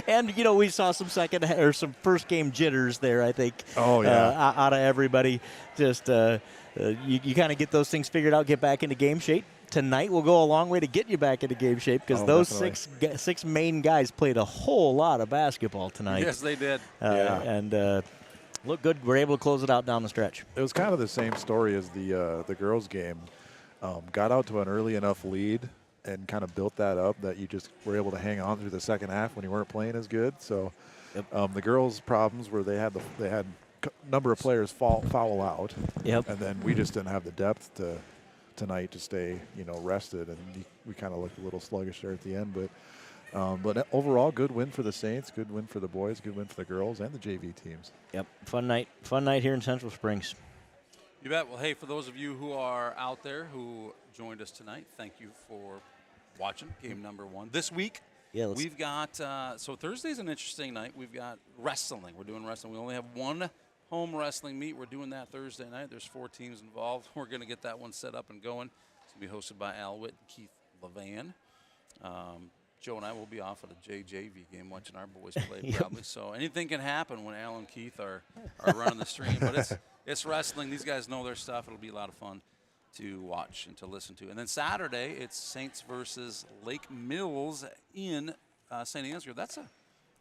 And we saw some some first game jitters there. I think. Oh yeah. Out of everybody, just you kind of get those things figured out, get back into game shape. Tonight will go a long way to get you back into game shape because those six main guys played a whole lot of basketball tonight. Yes, they did. And look good. We're able to close it out down the stretch. It was kind of the same story as the girls' game. Got out to an early enough lead and kind of built that up that you just were able to hang on through the second half when you weren't playing as good. So the girls' problems were they had number of players foul out. Yep. And then we just didn't have the depth tonight to stay rested, and we kind of looked a little sluggish there at the end. But overall, good win for the Saints, good win for the boys, good win for the girls and the JV teams. Yep, fun night here in Central Springs. You bet. Well, hey, for those of you who are out there who joined us tonight, thank you for watching game number 1 this week. Yeah, we've got so Thursday's an interesting night. We've got wrestling. We're doing wrestling. We only have one home wrestling meet. We're doing that Thursday night. There's 4 teams involved. We're going to get that one set up and going. It's going to be hosted by Al Witt and Keith Levan. Joe and I will be off at a JJV game watching our boys play probably. So anything can happen when Al and Keith are running the stream. But it's wrestling. These guys know their stuff. It'll be a lot of fun to watch and to listen to. And then Saturday, it's Saints versus Lake Mills in Saint Ansgar.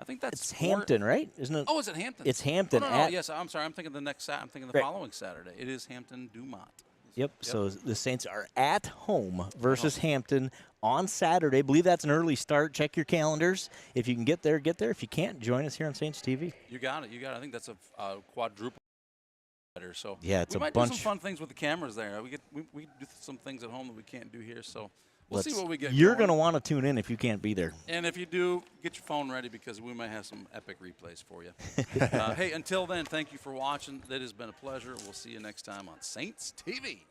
I think that's it's Hampton, right? Isn't it? Oh, is it Hampton? It's Hampton. Oh, no, yes, I'm sorry. I'm thinking the following Saturday. It is Hampton Dumont. Yep. So the Saints are at home versus Hampton on Saturday. I believe that's an early start. Check your calendars. If you can get there, get there. If you can't, join us here on Saints TV. You got it. I think that's a quadruple. So yeah, it's we a might bunch. do some fun things with the cameras there. We do some things at home that we can't do here. So we'll see what we get. You're going to want to tune in if you can't be there. And if you do, get your phone ready because we might have some epic replays for you. Hey, until then, thank you for watching. That has been a pleasure. We'll see you next time on Saints TV.